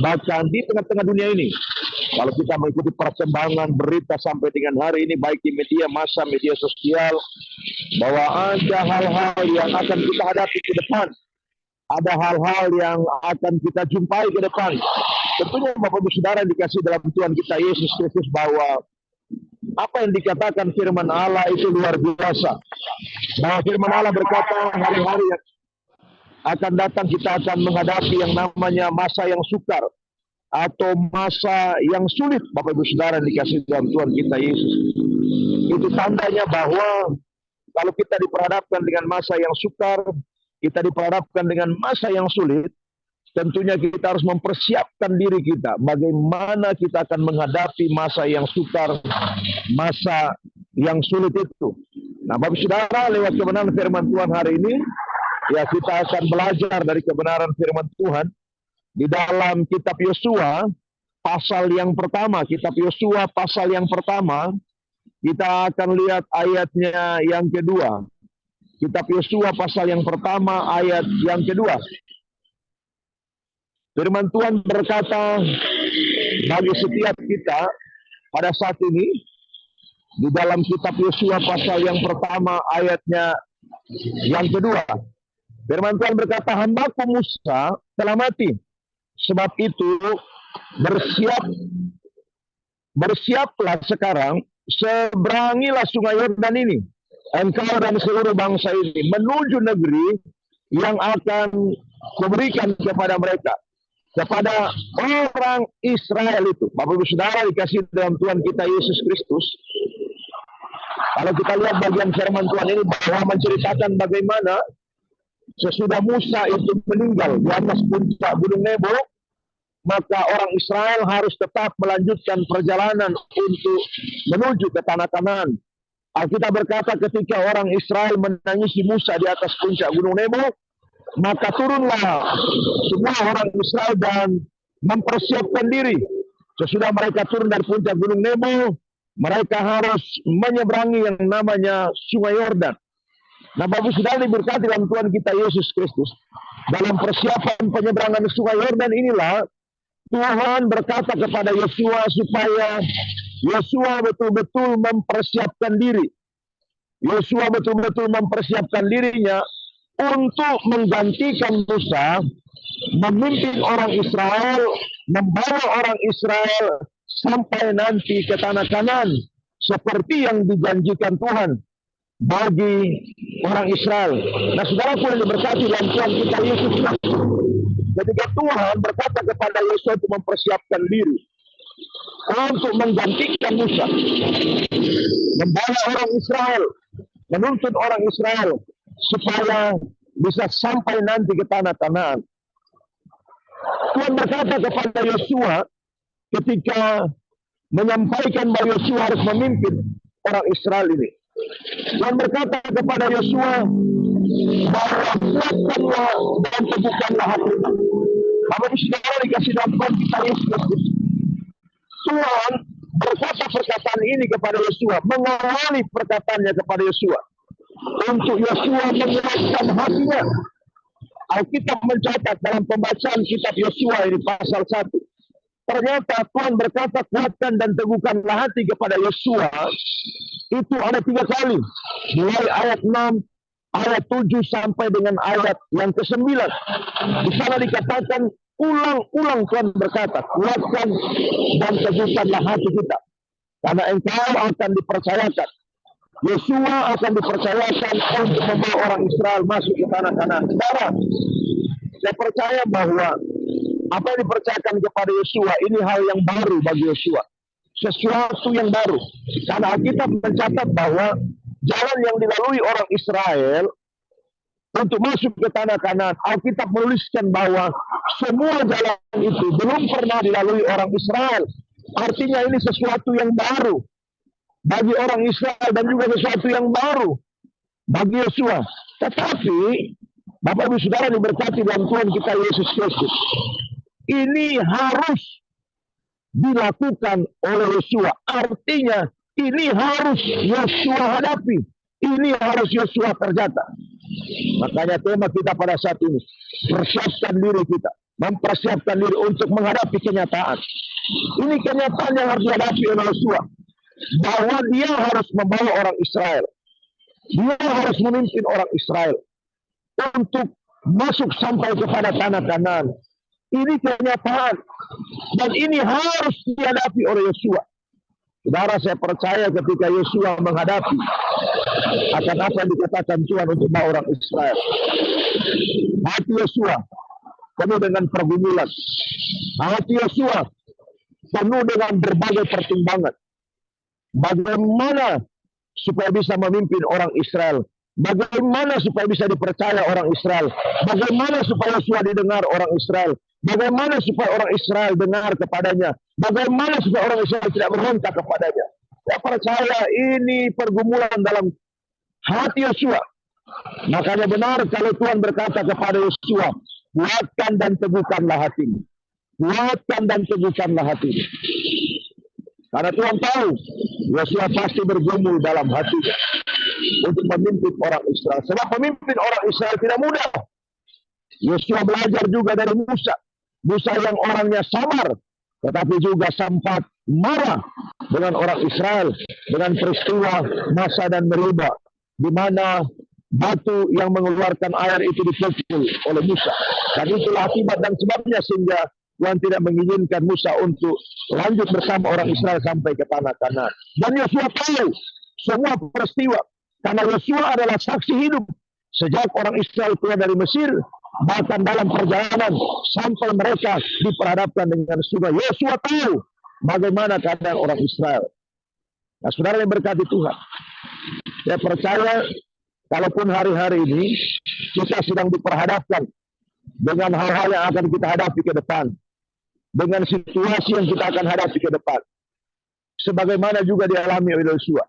bahkan di tengah-tengah dunia ini. Kalau kita mengikuti perkembangan berita sampai dengan hari ini, baik di media massa, media sosial, bahwa ada hal-hal yang akan kita hadapi ke depan. Ada hal-hal yang akan kita jumpai ke depan. Tentunya Bapak Ibu Saudara dikasih dalam Tuhan kita Yesus Kristus, bahwa apa yang dikatakan firman Allah itu luar biasa. Bahwa firman Allah berkata hari-hari yang akan datang kita akan menghadapi yang namanya masa yang sukar atau masa yang sulit. Bapak Ibu Saudara dikasih dalam Tuhan kita Yesus. Itu tandanya bahwa kalau kita diperhadapkan dengan masa yang sukar, kita diperhadapkan dengan masa yang sulit, tentunya kita harus mempersiapkan diri kita. Bagaimana kita akan menghadapi masa yang sukar, masa yang sulit itu. Nah, Bapak Saudara, lewat kebenaran firman Tuhan hari ini, ya kita akan belajar dari kebenaran firman Tuhan di dalam kitab Yosua pasal yang pertama. Kitab Yosua pasal yang pertama, kita akan lihat ayatnya yang kedua. Kitab Yosua pasal yang pertama ayat yang kedua. Firman Tuhan berkata bagi setiap kita pada saat ini di dalam kitab Yosua pasal yang pertama ayatnya yang kedua. Firman Tuhan berkata, hambaku Musa telah mati. Sebab itu bersiaplah sekarang, seberangilah sungai Yordan ini, engkau dan seluruh bangsa ini, menuju negeri yang akan kuberikan kepada mereka, kepada orang Israel itu. Bapak Ibu Saudara dikasih dalam Tuhan kita Yesus Kristus. Kalau kita lihat bagian firman Tuhan ini, bahwa menceritakan bagaimana sesudah Musa itu meninggal di atas puncak Gunung Nebo, maka orang Israel harus tetap melanjutkan perjalanan untuk menuju ke tanah Kanaan. Alkitab berkata ketika orang Israel menangisi Musa di atas puncak Gunung Nebo, maka turunlah semua orang Israel dan mempersiapkan diri. Sesudah mereka turun dari puncak Gunung Nebo, mereka harus menyeberangi yang namanya Sungai Yordan. Nah, Bapak Saudara diberkati dalam Tuhan kita Yesus Kristus. Dalam persiapan penyeberangan Sungai Yordan inilah Tuhan berkata kepada Yosua supaya Yosua betul-betul mempersiapkan diri. Yosua betul-betul mempersiapkan dirinya untuk menggantikan Musa, memimpin orang Israel, membawa orang Israel sampai nanti ke tanah Kanaan, seperti yang dijanjikan Tuhan bagi orang Israel. Nah, saudara pun diberkati dalam Tuhan kita Yesus Kristus. Ketika Tuhan berkata kepada Yosua untuk mempersiapkan diri untuk menggantikan Musa, membawa orang Israel, menuntun orang Israel supaya bisa sampai nanti ke tanah Kanaan. Tuhan berkata kepada Yosua ketika menyampaikan bahwa Yosua harus memimpin orang Israel ini. Tuhan berkata kepada Yosua bahwa kuatkanlah dan teguhkanlah hatimu. Bapak Saudara dikasih dalam Tuhan kita Yesus Kristus. Tuhan berkata perkataan ini kepada Yosua, mengawali perkataannya kepada Yosua untuk Yosua menguatkan hatinya. Alkitab mencatat dalam pembacaan kitab Yosua ini pasal 1. Ternyata Tuhan berkata kuatkan dan teguhkanlah hati kepada Yosua. Itu ada 3 kali. Mulai ayat 6, ayat 7 sampai dengan ayat yang ke-9. Di sana dikatakan ulang-ulang Tuhan berkata, kuatkan dan teguhkanlah hati kita. Karena engkau akan dipercayakan. Yosua akan dipercayakan untuk membawa orang Israel masuk ke tanah Kanaan. Saudara, saya percaya bahwa apa yang dipercayakan kepada Yosua ini hal yang baru bagi Yosua. Sesuatu yang baru. Karena Alkitab mencatat bahwa jalan yang dilalui orang Israel untuk masuk ke tanah Kanaan, Alkitab menuliskan bahwa semua jalan itu belum pernah dilalui orang Israel. Artinya ini sesuatu yang baru bagi orang Israel dan juga sesuatu yang baru bagi Yosua. Tetapi Bapak Ibu Saudara diberkati dalam Tuhan kita Yesus Kristus, ini harus dilakukan oleh Yosua. Artinya ini harus Yosua hadapi. Ini harus Yosua kerjakan. Makanya tema kita pada saat ini, persiapkan diri kita, mempersiapkan diri untuk menghadapi kenyataan. Ini kenyataan yang harus dihadapi oleh Yosua, bahwa dia harus membawa orang Israel, dia harus memimpin orang Israel untuk masuk sampai kepada tanah Kanaan. Ini kenyataan dan ini harus dihadapi oleh Yosua. Saudara, saya percaya ketika Yosua menghadapi akan apa yang dikatakan Tuhan untuk orang Israel, hati Yosua penuh dengan pergumulan, hati Yosua penuh dengan berbagai pertimbangan. Bagaimana supaya bisa memimpin orang Israel? Bagaimana supaya bisa dipercaya orang Israel? Bagaimana supaya Yosua didengar orang Israel? Bagaimana supaya orang Israel dengar kepadanya? Bagaimana supaya orang Israel tidak berontak kepadanya? Saya percaya ini pergumulan dalam hati Yosua. Makanya benar kalau Tuhan berkata kepada Yosua, kuatkan dan teguhkanlah hatimu. Kuatkan dan teguhkanlah hatimu. Karena Tuhan tahu Yosua pasti bergumul dalam hatinya untuk memimpin orang Israel. Sebab memimpin orang Israel tidak mudah. Yosua belajar juga dari Musa. Musa yang orangnya sabar, tetapi juga sempat marah dengan orang Israel dengan peristiwa Masa dan Meriba, di mana batu yang mengeluarkan air itu dipukul oleh Musa. Dan itulah akibat dan sebabnya sehingga Tuhan tidak mengizinkan Musa untuk lanjut bersama orang Israel sampai ke tanah Kanaan. Dan Yosua tahu semua peristiwa, karena Yosua adalah saksi hidup sejak orang Israel keluar dari Mesir, bahkan dalam perjalanan sampai mereka diperhadapkan dengan sungai. Yosua tahu bagaimana keadaan orang Israel. Nah, saudara yang berkati Tuhan, saya percaya kalaupun hari-hari ini kita sedang diperhadapkan dengan hal-hal yang akan kita hadapi ke depan, dengan situasi yang kita akan hadapi ke depan, sebagaimana juga dialami oleh Yosua.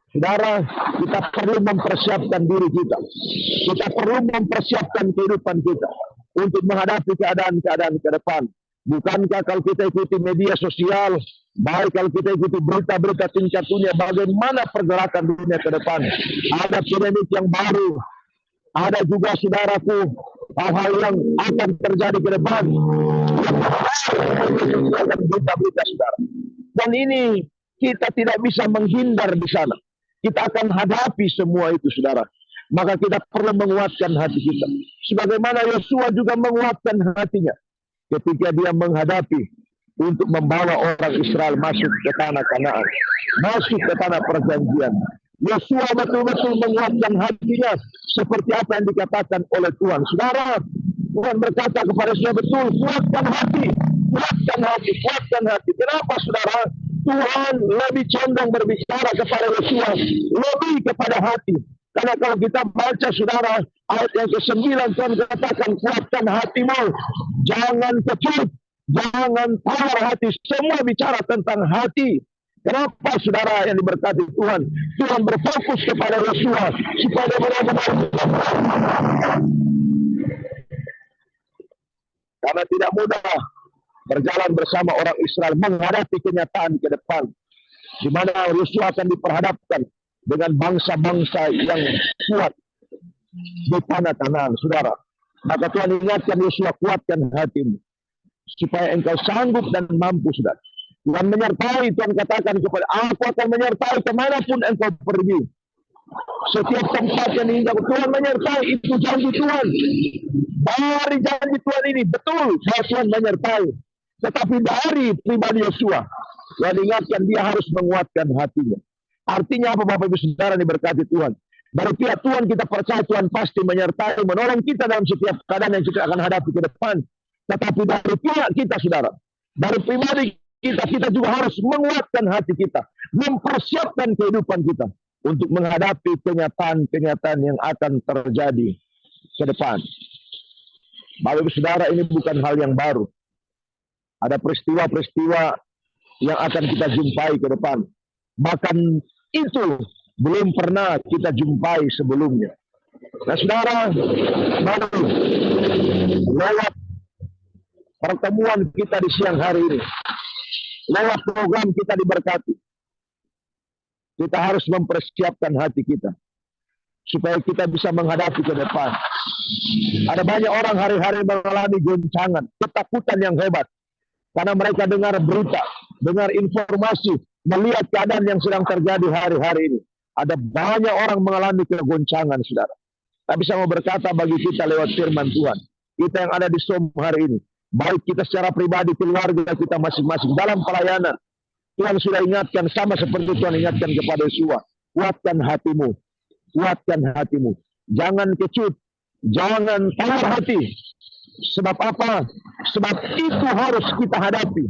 Saudara, kita perlu mempersiapkan diri kita. Kita perlu mempersiapkan kehidupan kita untuk menghadapi keadaan-keadaan ke depan. Bukankah kalau kita ikuti media sosial, baik kalau kita ikuti berita-berita tingkat dunia, bagaimana pergerakan dunia ke depan? Ada pandemik yang baru, ada juga saudaraku hal-hal yang akan terjadi ke depan. Berita-berita saudara. Dan ini kita tidak bisa menghindar di sana. Kita akan hadapi semua itu saudara. Maka kita perlu menguatkan hati kita. Sebagaimana Yosua juga menguatkan hatinya ketika dia menghadapi untuk membawa orang Israel masuk ke tanah Kanaan, masuk ke tanah perjanjian. Yosua betul-betul menguatkan hatinya seperti apa yang dikatakan oleh Tuhan. Saudara, Tuhan berkata kepada saya, betul, kuatkan hati, kuatkan hati, kuatkan hati. Kenapa saudara? Tuhan lebih condong berbicara kepada Yosua, lebih kepada hati. Karena kalau kita baca saudara, ayat yang ke-9 Tuhan katakan, kuatkan hatimu, jangan kecut, jangan tawar hati. Semua bicara tentang hati. Kenapa saudara yang diberkati Tuhan? Tuhan berfokus kepada Yosua supaya benar-benar, karena tidak mudah berjalan bersama orang Israel menghadapi kenyataan ke depan, di mana Yosua akan diperhadapkan dengan bangsa-bangsa yang kuat di tanah Kanaan, saudara. Maka Tuhan ingatkan Yosua, kuatkan hatimu supaya engkau sanggup dan mampu, saudara. Tuhan menyertai, Tuhan katakan kepada aku akan menyertai kemanapun engkau pergi. Setiap tempat yang diinjak Tuhan menyertai, itu janji Tuhan. Dari janji Tuhan ini betul bahwa Tuhan menyertai. Tetapi dari pribadi Yosua, Tuhan ingatkan dia harus menguatkan hatinya. Artinya apa Bapak Ibu Saudara diberkati Tuhan? Dari pihak Tuhan kita percaya Tuhan pasti menyertai, menolong kita dalam setiap keadaan yang kita akan hadapi ke depan. Tetapi dari pihak kita saudara, dari pribadi kita juga harus menguatkan hati kita, mempersiapkan kehidupan kita untuk menghadapi kenyataan-kenyataan yang akan terjadi ke depan. Bapak Ibu Saudara, ini bukan hal yang baru. Ada peristiwa-peristiwa yang akan kita jumpai ke depan. Bahkan itu belum pernah kita jumpai sebelumnya. Nah saudara, baru lewat pertemuan kita di siang hari ini, lewat program kita diberkati, kita harus mempersiapkan hati kita supaya kita bisa menghadapi ke depan. Ada banyak orang hari-hari mengalami goncangan, ketakutan yang hebat karena mereka dengar berita, dengar informasi, melihat keadaan yang sedang terjadi hari-hari ini. Ada banyak orang mengalami kegoncangan, saudara. Tapi saya mau berkata bagi kita lewat firman Tuhan, kita yang ada di SOM hari ini, baik kita secara pribadi, keluarga kita masing-masing, dalam pelayanan, Tuhan sudah ingatkan, sama seperti Tuhan ingatkan kepada Yosua, kuatkan hatimu, kuatkan hatimu. Jangan kecut, jangan tawar hati. Sebab apa? Sebab itu harus kita hadapi.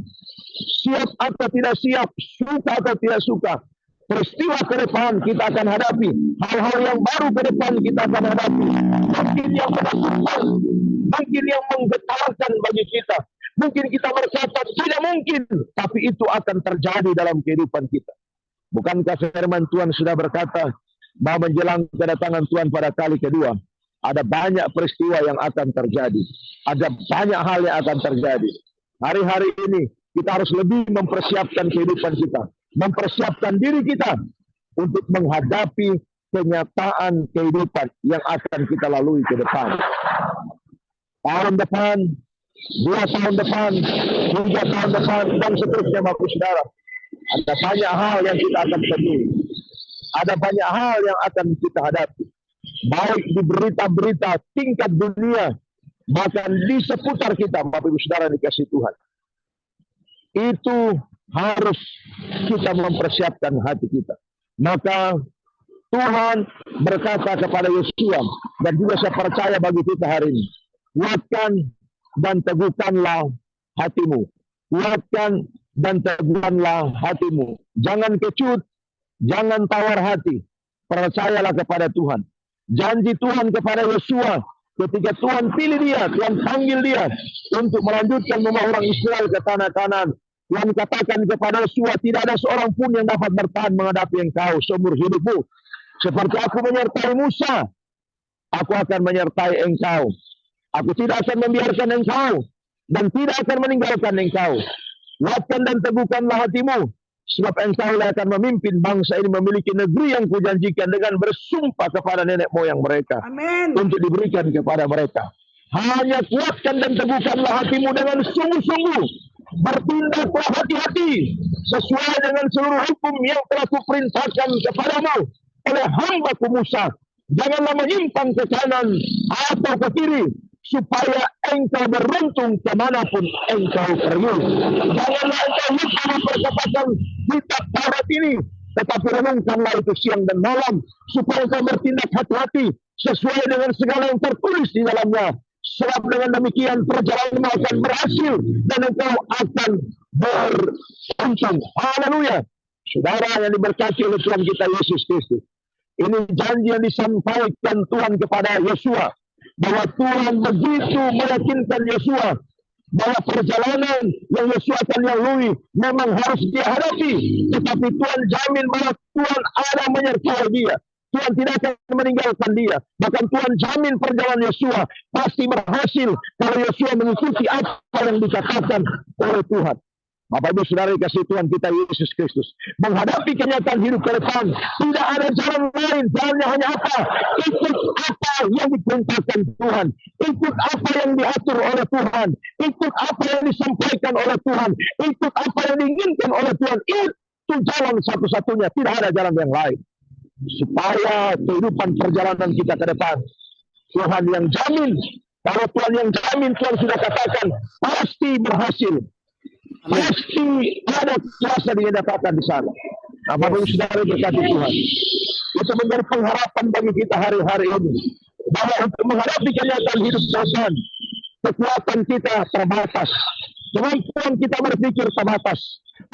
Siap atau tidak siap, suka atau tidak suka, peristiwa ke depan kita akan hadapi. Hal-hal yang baru ke depan kita akan hadapi. Mungkin yang menakutkan, mungkin yang menggetarkan bagi kita. Mungkin kita berkata tidak mungkin, tapi itu akan terjadi dalam kehidupan kita. Bukankah firman Tuhan sudah berkata bahwa menjelang kedatangan Tuhan pada kali kedua, ada banyak peristiwa yang akan terjadi. Ada banyak hal yang akan terjadi. Hari-hari ini kita harus lebih mempersiapkan kehidupan kita, mempersiapkan diri kita untuk menghadapi kenyataan kehidupan yang akan kita lalui ke depan. Tahun depan, 2 tahun depan, 3 tahun depan, dan seterusnya Bapak Saudara. Ada banyak hal yang kita akan temui. Ada banyak hal yang akan kita hadapi. Baik di berita-berita tingkat dunia, bahkan di seputar kita, Bapak Ibu Saudara dikasih Tuhan. Itu harus kita mempersiapkan hati kita. Maka Tuhan berkata kepada Yosua, dan juga saya percaya bagi kita hari ini, kuatkan dan teguhkanlah hatimu. Kuatkan dan teguhkanlah hatimu. Jangan kecut, jangan tawar hati. Percayalah kepada Tuhan. Janji Tuhan kepada Yosua ketika Tuhan pilih dia, Tuhan panggil dia untuk melanjutkan membawa orang Israel ke tanah Kanaan. Tuhan katakan kepada Yosua, tidak ada seorang pun yang dapat bertahan menghadapi engkau seumur hidupmu. Seperti aku menyertai Musa, aku akan menyertai engkau. Aku tidak akan membiarkan engkau dan tidak akan meninggalkan engkau. Kuatkan dan teguhkanlah hatimu, sebab engkau akan memimpin bangsa ini memiliki negeri yang kujanjikan dengan bersumpah kepada nenek moyang mereka. Amin. Untuk diberikan kepada mereka. Hanya kuatkan dan teguhkanlah hatimu dengan sungguh-sungguh. Bertindaklah hati-hati sesuai dengan seluruh hukum yang telah kuperintahkan kepadamu oleh hamba-Ku Musa. Janganlah menyimpang ke kanan atau ke kiri, supaya engkau beruntung kemanapun engkau pergi. Janganlah engkau lupa memperkatakan kitab Taurat ini, tetapi renungkanlah itu siang dan malam, supaya engkau bertindak hati-hati sesuai dengan segala yang tertulis di dalamnya. Sebab dengan demikian perjalananmu akan berhasil dan engkau akan beruntung. Haleluya. Saudara yang diberkati oleh Tuhan kita Yesus Kristus, ini janji yang disampaikan Tuhan kepada Yosua, bahwa Tuhan begitu meyakinkan Yosua bahwa perjalanan yang Yosua akan lalui memang harus dia hadapi, tetapi Tuhan jamin bahwa Tuhan ada menyertai dia. Tuhan tidak akan meninggalkan dia. Bahkan Tuhan jamin perjalanan Yosua pasti berhasil kalau Yosua mengikuti apa yang dikatakan oleh Tuhan. Bapak Ibu Saudara dikasihi Tuhan kita Yesus Kristus, menghadapi kenyataan hidup ke depan tidak ada jalan lain. Jalannya hanya apa? Ikut apa yang diperintahkan Tuhan, ikut apa yang diatur oleh Tuhan, ikut apa yang disampaikan oleh Tuhan, ikut apa yang diinginkan oleh Tuhan. Itu jalan satu-satunya, tidak ada jalan yang lain. Supaya kehidupan perjalanan kita ke depan, Tuhan yang jamin. Kalau Tuhan yang jamin, Tuhan sudah katakan pasti berhasil. Pasti ada kuasa dinyatakan di sana. Apapun saudara berkati Tuhan, itu menjadi pengharapan bagi kita hari-hari ini, bahwa untuk menghadapi kenyataan hidup Tuhan, kekuatan kita terbatas, kemampuan kita berpikir terbatas,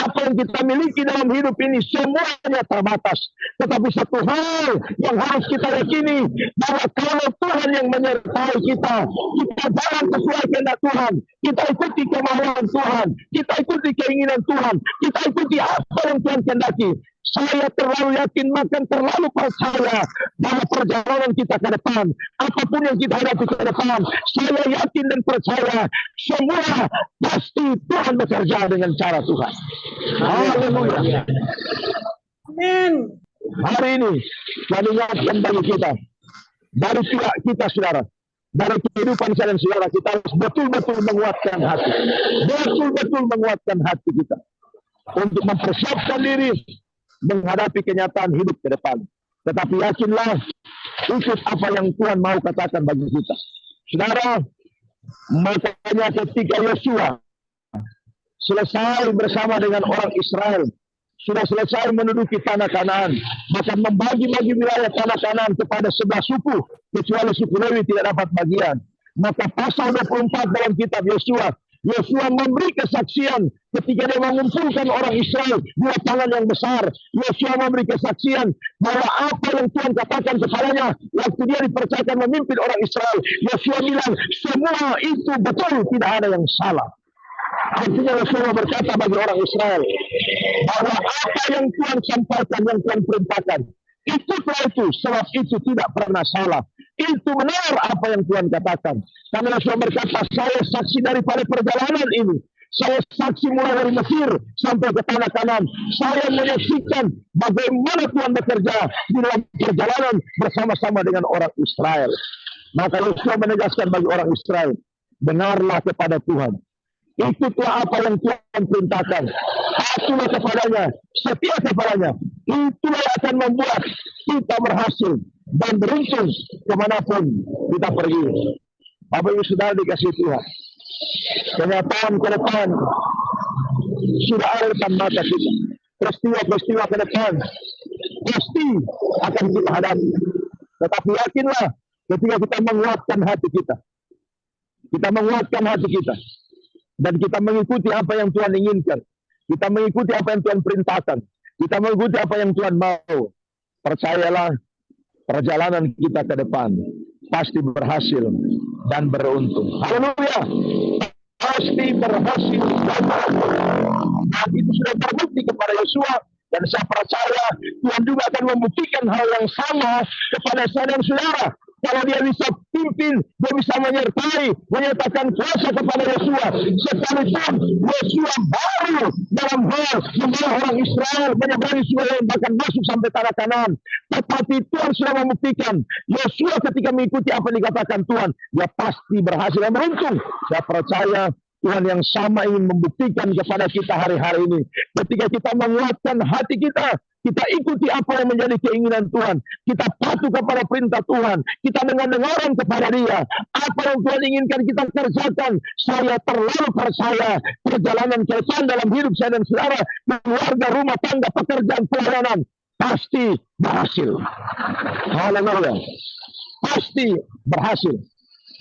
apa yang kita miliki dalam hidup ini semuanya terbatas. Tetapi satu hal yang harus kita yakini, bahwa kalau Tuhan yang menyertai kita, kita jalan sesuai kehendak Tuhan, kita ikuti kemauan Tuhan, kita ikuti keinginan Tuhan, kita ikuti apa yang Tuhan kehendaki. Saya terlalu yakin, makan terlalu percaya bahwa perjalanan kita ke depan, apapun yang kita hadapi ke depan, saya yakin dan percaya semua pasti Tuhan bekerja dengan cara Tuhan. Haleluya. Amin. Hari ini Tuhan ingatkan bagi kita, dari pihak kita saudara, dari kehidupan saya dan saudara, kita harus betul-betul menguatkan hati, betul-betul menguatkan hati kita untuk mempersiapkan diri menghadapi kenyataan hidup ke depan. Tetapi yakinlah, ikut apa yang Tuhan mau katakan bagi kita. Saudara, makanya ketika Yosua selesai bersama dengan orang Israel, sudah selesai menduduki tanah Kanaan, bahkan membagi-bagi wilayah tanah Kanaan kepada 11 suku, kecuali suku Lewi tidak dapat bagian. Maka pasal 24 dalam kitab Yosua, Yosua memberi kesaksian ketika dia mengumpulkan orang Israel di lapangan yang besar. Yosua memberi kesaksian bahwa apa yang Tuhan katakan kepadanya waktu dia dipercayakan memimpin orang Israel, Yosua bilang semua itu betul, tidak ada yang salah. Artinya Yosua berkata bagi orang Israel bahwa apa yang Tuhan sampaikan, yang Tuhan perintahkan, ikutlah itu, sebab itu tidak pernah salah. Itu benar apa yang Tuhan katakan. Karena Yosua berkata, saya saksi daripada perjalanan ini. Saya saksi mulai dari Mesir sampai ke tanah Kanaan. Saya menyaksikan bagaimana Tuhan bekerja di dalam perjalanan bersama-sama dengan orang Israel. Maka Yosua menegaskan bagi orang Israel, dengarlah kepada Tuhan. Ikutlah apa yang Tuhan perintahkan. Patuhlah kepadanya, setia kepadanya. Itulah yang akan membuat kita berhasil dan beruntung kemanapun kita pergi. Bapak Ibu Saudara dikasih Tuhan, kenyataan ke depan sudah ada depan mata kita. Peristiwa-peristiwa ke depan pasti akan kita hadapi. Tetapi yakinlah, ketika kita menguatkan hati kita, dan kita mengikuti apa yang Tuhan inginkan, kita mengikuti apa yang Tuhan perintahkan, kita mengikuti apa yang Tuhan mau, percayalah, perjalanan kita ke depan pasti berhasil dan beruntung. Haleluya. Pasti berhasil dan beruntung. Dan itu sudah terbukti kepada Yosua, dan saya percaya Tuhan juga akan membuktikan hal yang sama kepada saya dan saudara. Kalau dia bisa pimpin, dia bisa menyertai, menyatakan kuasa kepada Yosua. Sekalipun Yosua baru dalam hal membawa orang Israel menyeberangi sungai bahkan masuk sampai tanah Kanaan. Tetapi Tuhan sudah membuktikan, Yosua ketika mengikuti apa yang dikatakan Tuhan, dia pasti berhasil dan beruntung. Saya percaya Tuhan yang sama ingin membuktikan kepada kita hari-hari ini. Ketika kita menguatkan hati kita ikuti apa yang menjadi keinginan Tuhan. Kita patuh kepada perintah Tuhan. Kita dengar-dengaran kepada Dia. Apa yang Tuhan inginkan kita kerjakan. Saya terlalu percaya perjalanan ke depan dalam hidup saya dan saudara, keluarga, rumah tangga, pekerjaan, pelayanan pasti berhasil. Haleluya. Pasti berhasil.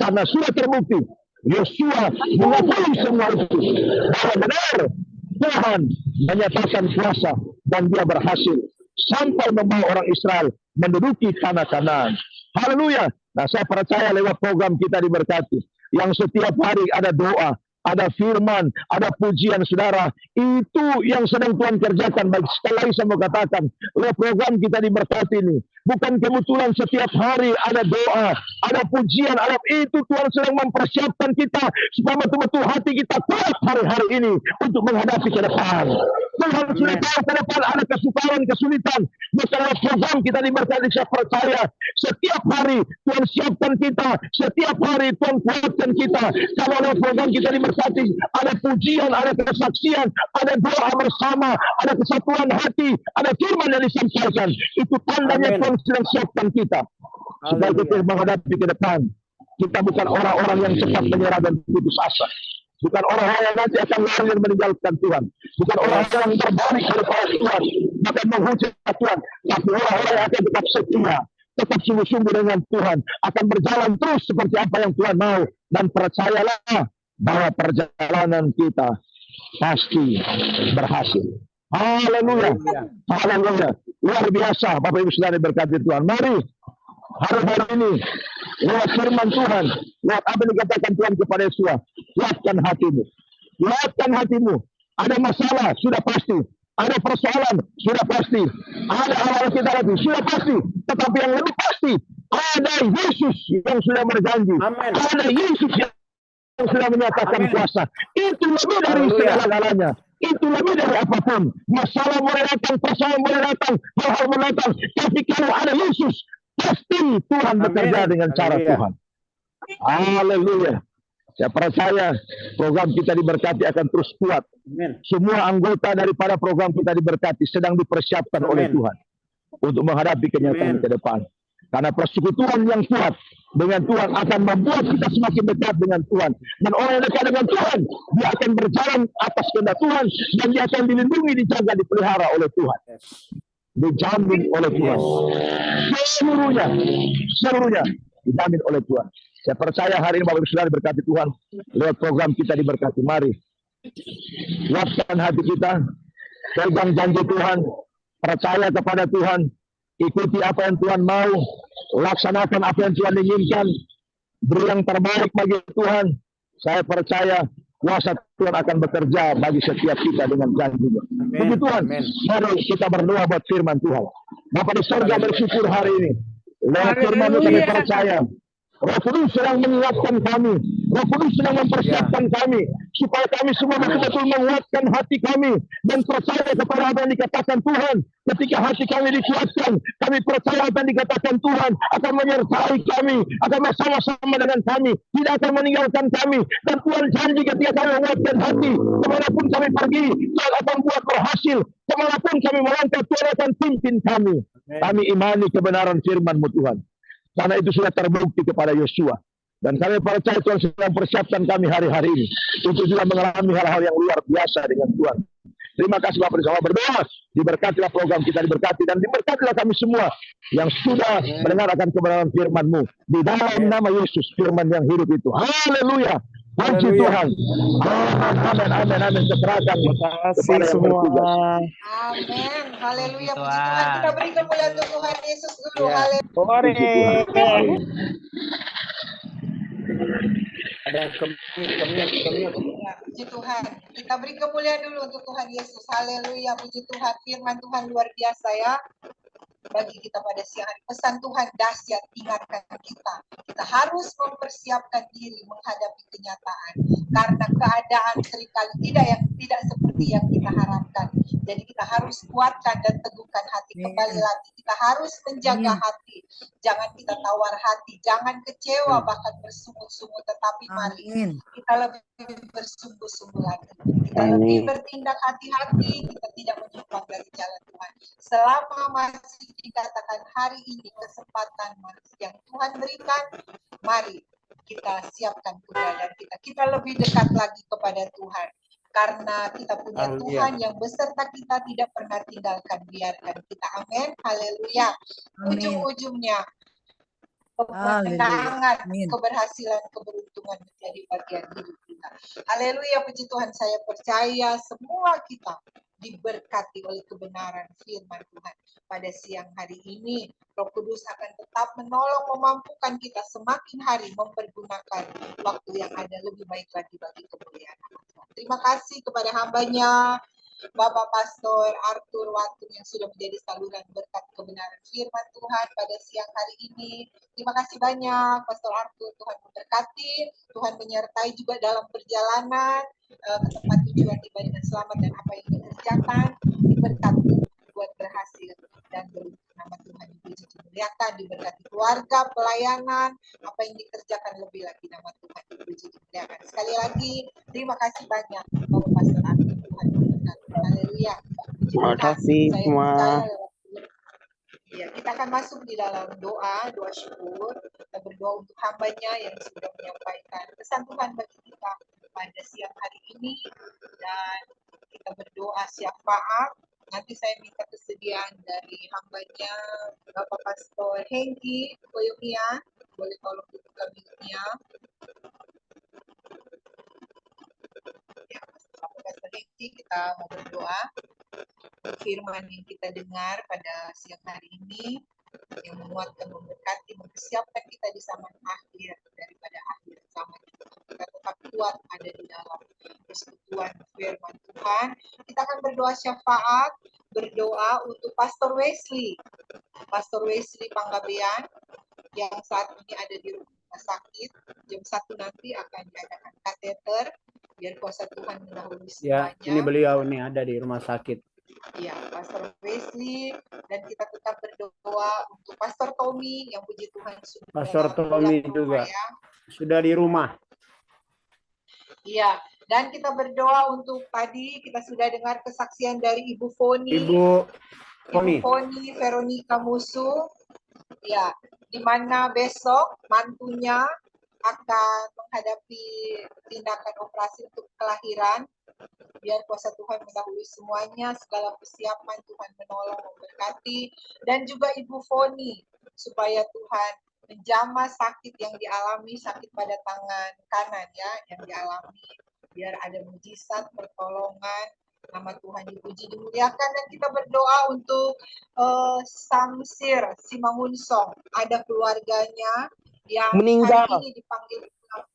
Karena sudah terbukti. Yosua mengakui semua itu. Bahwa benar Tuhan menyatakan kuasa dan dia berhasil sampai membawa orang Israel menduduki tanah Kanaan. Haleluya. Nah, saya percaya lewat program kita diberkati. Yang setiap hari ada doa, ada firman, ada pujian saudara. Itu yang sedang Tuhan kerjakan. Baik, sekali lagi saya mau katakan, lewat program kita diberkati ini. Bukan kebetulan setiap hari ada doa, ada pujian, ada itu Tuhan sedang mempersiapkan kita supaya betul-betul hati kita kuat hari-hari ini untuk menghadapi ke depan. Tuhan sudah tahu ke depan ada kesukaran, kesulitan. Maka lewat program kita diberkati, saya percaya setiap hari Tuhan siapkan kita, setiap hari Tuhan kuatkan kita. Kalau lewat program kita diberkati, ada pujian, ada kesaksian, ada doa bersama, ada kesatuan hati, ada firman yang disampaikan. Itu tandanya Tuhan sedang siapkan kita supaya kita menghadapi ke depan. Kita bukan orang-orang yang cepat menyerah dan putus asa. Bukan orang-orang yang nanti akan lari dan meninggalkan Tuhan. Bukan orang-orang yang berbalik kepada Tuhan, akan menghujat Tuhan. Tapi orang-orang yang akan tetap setia, tetap sungguh-sungguh dengan Tuhan, akan berjalan terus seperti apa yang Tuhan mau. Dan percayalah bahwa perjalanan kita pasti berhasil. Haleluya. Haleluya. Luar biasa Bapak Ibu Saudara diberkati Tuhan. Mari hari-hari ini lewat firman Tuhan, lewat apa yang dikatakan Tuhan kepada Yosua, kuatkan hatimu. Kuatkan hatimu. Ada masalah sudah pasti. Ada persoalan sudah pasti. Ada hal-hal kita lagi sudah pasti. Tetapi yang lebih pasti, ada Yesus yang sudah berjanji. Amen. Ada Yesus yang sudah menyatakan kuasa. Itu lebih dari segala-galanya. Itu lebih dari apapun. Masalah boleh datang, persoalan boleh datang, hal-hal boleh datang. Tapi kalau ada Yesus, pasti Tuhan bekerja dengan cara Tuhan. Haleluya. Saya percaya program kita diberkati akan terus kuat. Semua anggota daripada program kita diberkati sedang dipersiapkan oleh Tuhan untuk menghadapi kenyataan ke depan. Karena persekutuan yang kuat dengan Tuhan akan membuat kita semakin dekat dengan Tuhan. Dan orang yang dekat dengan Tuhan, dia akan berjalan atas kehendak Tuhan dan dia akan dilindungi, dijaga, dipelihara oleh Tuhan. Dijamin oleh Tuhan. Seluruhnya dijamin oleh Tuhan. Saya percaya hari ini Bapak Ibu Saudara diberkati Tuhan. Lewat program kita diberkati. Mari kuatkan hati kita, pegang janji Tuhan, percaya kepada Tuhan, ikuti apa yang Tuhan mau, laksanakan apa yang Tuhan inginkan, beri yang terbaik bagi Tuhan. Saya percaya kuasa Tuhan akan bekerja bagi setiap kita dengan janji-Nya. Puji Tuhan. Mari kita berdoa buat firman Tuhan. Bapa di surga, bersyukur hari ini. Lewat firman-Mu kami percaya Roh Kudus sedang menguatkan kami. Roh Kudus sedang mempersiapkan kami supaya kami semua betul-betul menguatkan hati kami dan percaya kepada apa yang dikatakan Tuhan. Ketika hati kami dikuatkan, kami percaya apa yang dikatakan Tuhan akan menyertai kami, akan bersama-sama dengan kami, tidak akan meninggalkan kami. Dan Tuhan janji ketika kami menguatkan hati, kemanapun kami pergi, Tuhan akan buat berhasil. Kemanapun kami melangkah, Tuhan akan pimpin kami. Kami imani kebenaran firman-Mu Tuhan. Karena itu sudah terbukti kepada Yosua. Dan kami percaya Tuhan sedang persiapkan kami hari-hari ini untuk juga mengalami hal-hal yang luar biasa dengan Tuhan. Terima kasih Bapak bersama berdoa. Diberkatilah program kita diberkati dan diberkatilah kami semua yang sudah mendengarkan kebenaran firman-Mu. Di dalam nama Yesus, firman yang hidup itu. Haleluya. Puji Tuhan. Amin, amin, amin. Keserahkan kepada yang bertugas. Amin. Haleluya. Puji Tuhan. Kita beri kemuliaan untuk Tuhan Yesus dulu. Haleluya. Ada kemungkinan. Puji Tuhan. Kita beri kemuliaan dulu untuk Tuhan Yesus. Haleluya. Puji Tuhan. Firman Tuhan luar biasa ya. bagi kita pada siang hari. Pesan Tuhan dahsyat ingatkan kita. Kita harus mempersiapkan diri menghadapi kenyataan. Karena keadaan seringkali tidak seperti yang kita harapkan. Jadi kita harus kuatkan dan teguhkan hati. Kembali lagi, kita harus menjaga hati. Jangan kita tawar hati, jangan kecewa bahkan bersungut-sungut, tetapi mari kita lebih bersungguh-sungguh lagi. Kita lebih bertindak hati-hati, kita tidak menyimpang dari jalan Tuhan. Selama masih dikatakan hari ini kesempatan yang Tuhan berikan, mari kita siapkan keberadaan kita. Kita lebih dekat lagi kepada Tuhan. Karena kita punya Tuhan yang beserta kita, tidak pernah tinggalkan, biarkan kita. Amin. Haleluya. Ujung-ujungnya kemenangan, keberhasilan, keberuntungan menjadi bagian hidup kita. Haleluya, puji Tuhan. Saya percaya semua kita diberkati oleh kebenaran firman Tuhan. Pada siang hari ini, Roh Kudus akan tetap menolong, memampukan kita semakin hari mempergunakan waktu yang ada lebih baik lagi bagi kemuliaan nama Tuhan. Terima kasih kepada hambanya, Bapak Pastor Arthur Watung yang sudah menjadi saluran berkat kebenaran firman Tuhan pada siang hari ini. Terima kasih banyak Pastor Arthur, Tuhan memberkati, Tuhan menyertai juga dalam perjalanan ke tempat tujuan tiba dengan selamat, dan apa yang dikerjakan diberkati buat berhasil dan beruntung. Nama Tuhan dipuji dimuliakan, diberkati keluarga, pelayanan, apa yang dikerjakan lebih lagi nama Tuhan dipuji dimuliakan. Sekali lagi terima kasih banyak Bapak Pastor Arthur, Tuhan memberkati. Haleluya. Terima kasih semua. Ya, kita akan masuk di dalam doa syukur. Kita berdoa untuk hambanya yang sudah menyampaikan pesan Tuhan bagi kita pada siang hari ini, dan kita berdoa syafaat. Nanti saya minta kesediaan dari hambanya Bapak Pastor Hengki Koyomia, boleh tolong dibuka mic-nya. Ya, Bapak Pastor Hengki, kita mau berdoa. Firman yang kita dengar pada siang hari ini yang menguatkan, memberkati, mempersiapkan kita di zaman akhir daripada akhir zaman. Kita tetap kuat ada di dalam persekutuan firman Tuhan. Kita akan berdoa syafaat, berdoa untuk Pastor Wesley Panggabean yang saat ini ada di rumah sakit. Jam 1 nanti akan diadakan kateter, biar kuasa Tuhan mendahului semuanya. Ya, ini beliau nih ada di rumah sakit. Ya, Pastor Wesley, dan kita tetap berdoa untuk Pastor Tommy yang puji Tuhan sudah Pastor Tommy juga ya, sudah di rumah. Iya, dan kita berdoa untuk tadi kita sudah dengar kesaksian dari Ibu Foni. Ibu Foni Veronica Musu. Ya, di mana besok mantunya akan menghadapi tindakan operasi untuk kelahiran. Biar kuasa Tuhan mendahului semuanya, segala persiapan Tuhan menolong, memberkati, dan juga Ibu Foni, supaya Tuhan menjamah sakit yang dialami, sakit pada tangan kanan ya, yang dialami, biar ada mujizat, pertolongan, nama Tuhan dipuji, dimuliakan. Dan kita berdoa untuk Samsir Simangunsong, ada keluarganya yang meninggal. Hari ini dipanggil pulang.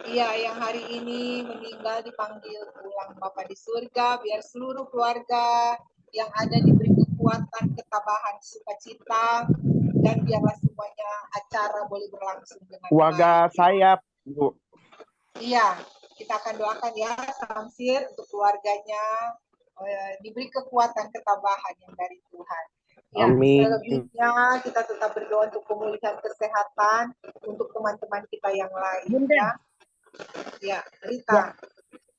Iya, yang hari ini meninggal dipanggil pulang Bapa di surga, biar seluruh keluarga yang ada diberi kekuatan, ketabahan, sukacita, dan biarlah semuanya acara boleh berlangsung dengan keluarga saya, Bu. Iya, kita akan doakan ya Samsir untuk keluarganya, diberi kekuatan, ketabahan yang dari Tuhan. Ya, Amin. Selebihnya kita tetap berdoa untuk pemulihan kesehatan untuk teman-teman kita yang lain. Bunda. Ya, Rita.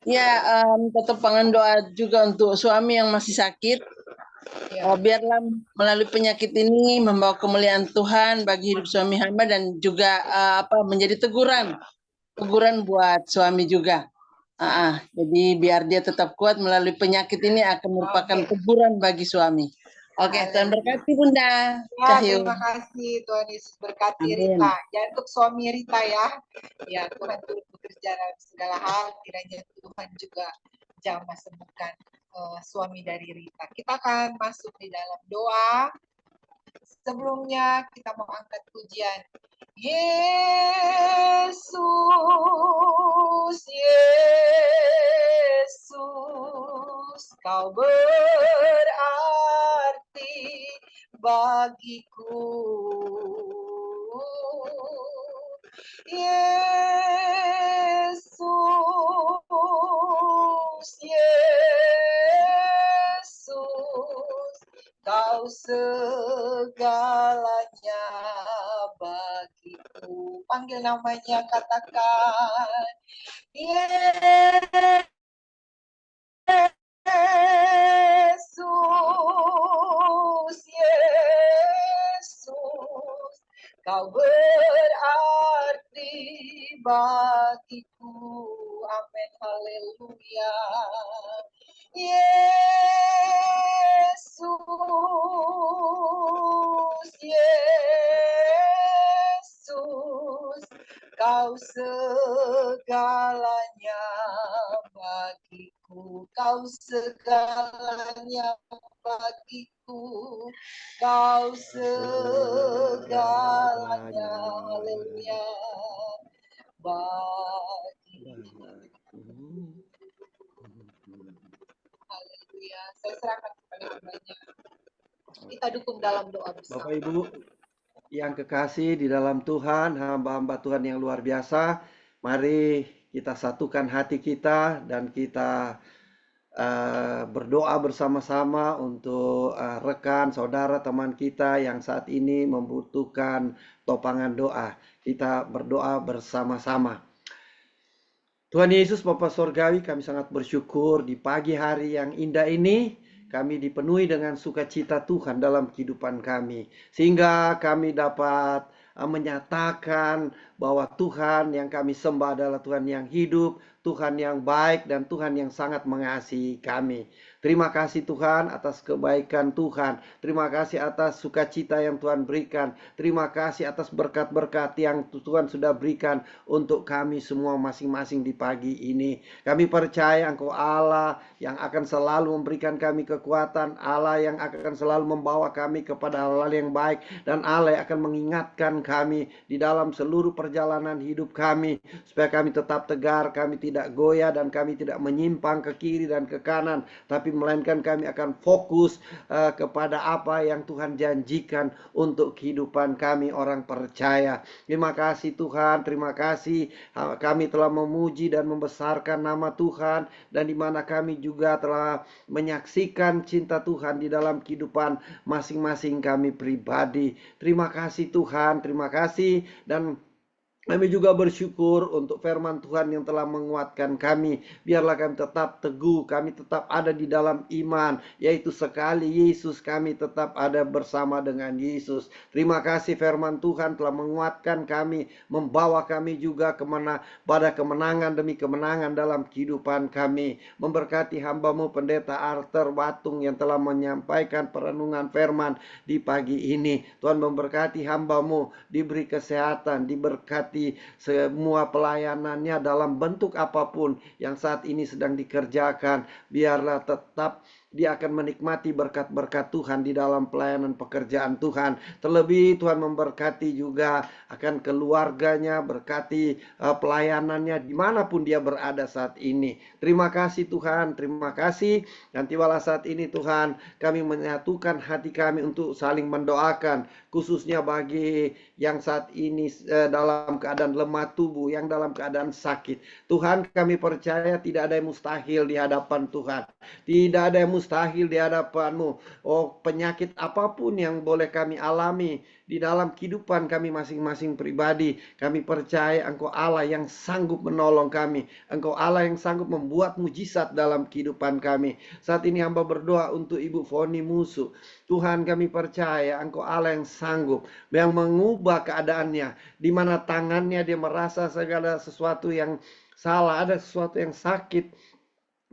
Ya, tetap pengen doa juga untuk suami yang masih sakit. Ya. Biarlah melalui penyakit ini membawa kemuliaan Tuhan bagi hidup suami hamba, dan juga menjadi teguran buat suami juga. Jadi biar dia tetap kuat melalui penyakit ini akan merupakan teguran bagi suami. Oke, Tuhan berkati Bunda. Ya, terima kasih Tuhan Yesus berkati. Amin. Rita. Ya, untuk suami Rita ya. Ya, Tuhan turut bekerja dalam segala hal. Kiranya Tuhan juga jamah sembuhkan suami dari Rita. Kita akan masuk di dalam doa. Sebelumnya kita mau angkat pujian. Yesus, Yesus, kau berarti bagi bagiku. Yesus, Yesus, Kau segalanya bagiku. Panggil namanya, katakan, Yesus, Yesus, Kau berarti bagiku. Amin, haleluya. Yesus, Yesus, Kau segalanya bagiku. Kau segalanya bagiku. Kau segalanya, haleluya, bagiku. Haleluya. Saya serahkan kepada hambanya. Kita dukung dalam doa bersama. Bapak Ibu yang kekasih di dalam Tuhan, hamba-hamba Tuhan yang luar biasa, mari kita satukan hati kita dan kita berdoa bersama-sama untuk rekan, saudara, teman kita yang saat ini membutuhkan topangan doa. Kita berdoa bersama-sama. Tuhan Yesus, Bapa Sorgawi, kami sangat bersyukur di pagi hari yang indah ini. Kami dipenuhi dengan sukacita Tuhan dalam kehidupan kami. Sehingga kami dapat menyatakan bahwa Tuhan yang kami sembah adalah Tuhan yang hidup, Tuhan yang baik, dan Tuhan yang sangat mengasihi kami. Terima kasih Tuhan atas kebaikan Tuhan. Terima kasih atas sukacita yang Tuhan berikan. Terima kasih atas berkat-berkat yang Tuhan sudah berikan untuk kami semua masing-masing di pagi ini. Kami percaya Engkau Allah yang akan selalu memberikan kami kekuatan, Allah yang akan selalu membawa kami kepada hal-hal yang baik, dan Allah yang akan mengingatkan kami di dalam seluruh perjalanan hidup kami, supaya kami tetap tegar, kami tidak goyah, dan kami tidak menyimpang ke kiri dan ke kanan, tapi melainkan kami akan fokus kepada apa yang Tuhan janjikan untuk kehidupan kami orang percaya. Terima kasih Tuhan, terima kasih kami telah memuji dan membesarkan nama Tuhan, dan di mana kami juga telah menyaksikan cinta Tuhan di dalam kehidupan masing-masing kami pribadi. Terima kasih Tuhan, terima kasih, dan kami juga bersyukur untuk firman Tuhan yang telah menguatkan kami. Biarlah kami tetap teguh, kami tetap ada di dalam iman, yaitu sekali Yesus kami tetap ada bersama dengan Yesus. Terima kasih firman Tuhan telah menguatkan kami, membawa kami juga pada kemenangan demi kemenangan dalam kehidupan kami. Memberkati hamba-Mu Pendeta Arthur Watung yang telah menyampaikan perenungan firman di pagi ini. Tuhan memberkati hamba-Mu, diberi kesehatan, diberkati semua pelayanannya dalam bentuk apapun yang saat ini sedang dikerjakan. Biarlah tetap dia akan menikmati berkat-berkat Tuhan di dalam pelayanan pekerjaan Tuhan. Terlebih Tuhan memberkati juga akan keluarganya, berkati pelayanannya dimanapun dia berada saat ini. Terima kasih Tuhan, terima kasih. Dan tibalah saat ini Tuhan, kami menyatukan hati kami untuk saling mendoakan, khususnya bagi yang saat ini dalam keadaan lemah tubuh, yang dalam keadaan sakit. Tuhan, kami percaya tidak ada yang mustahil di hadapan Tuhan. Tidak ada yang mustahil di hadapan-Mu. Oh, penyakit apapun yang boleh kami alami di dalam kehidupan kami masing-masing pribadi, kami percaya Engkau Allah yang sanggup menolong kami. Engkau Allah yang sanggup membuat mujizat dalam kehidupan kami. Saat ini hamba berdoa untuk Ibu Foni Musu. Tuhan, kami percaya Engkau Allah yang sanggup, yang mengubah keadaannya, di mana tangannya dia merasa segala sesuatu yang salah, ada sesuatu yang sakit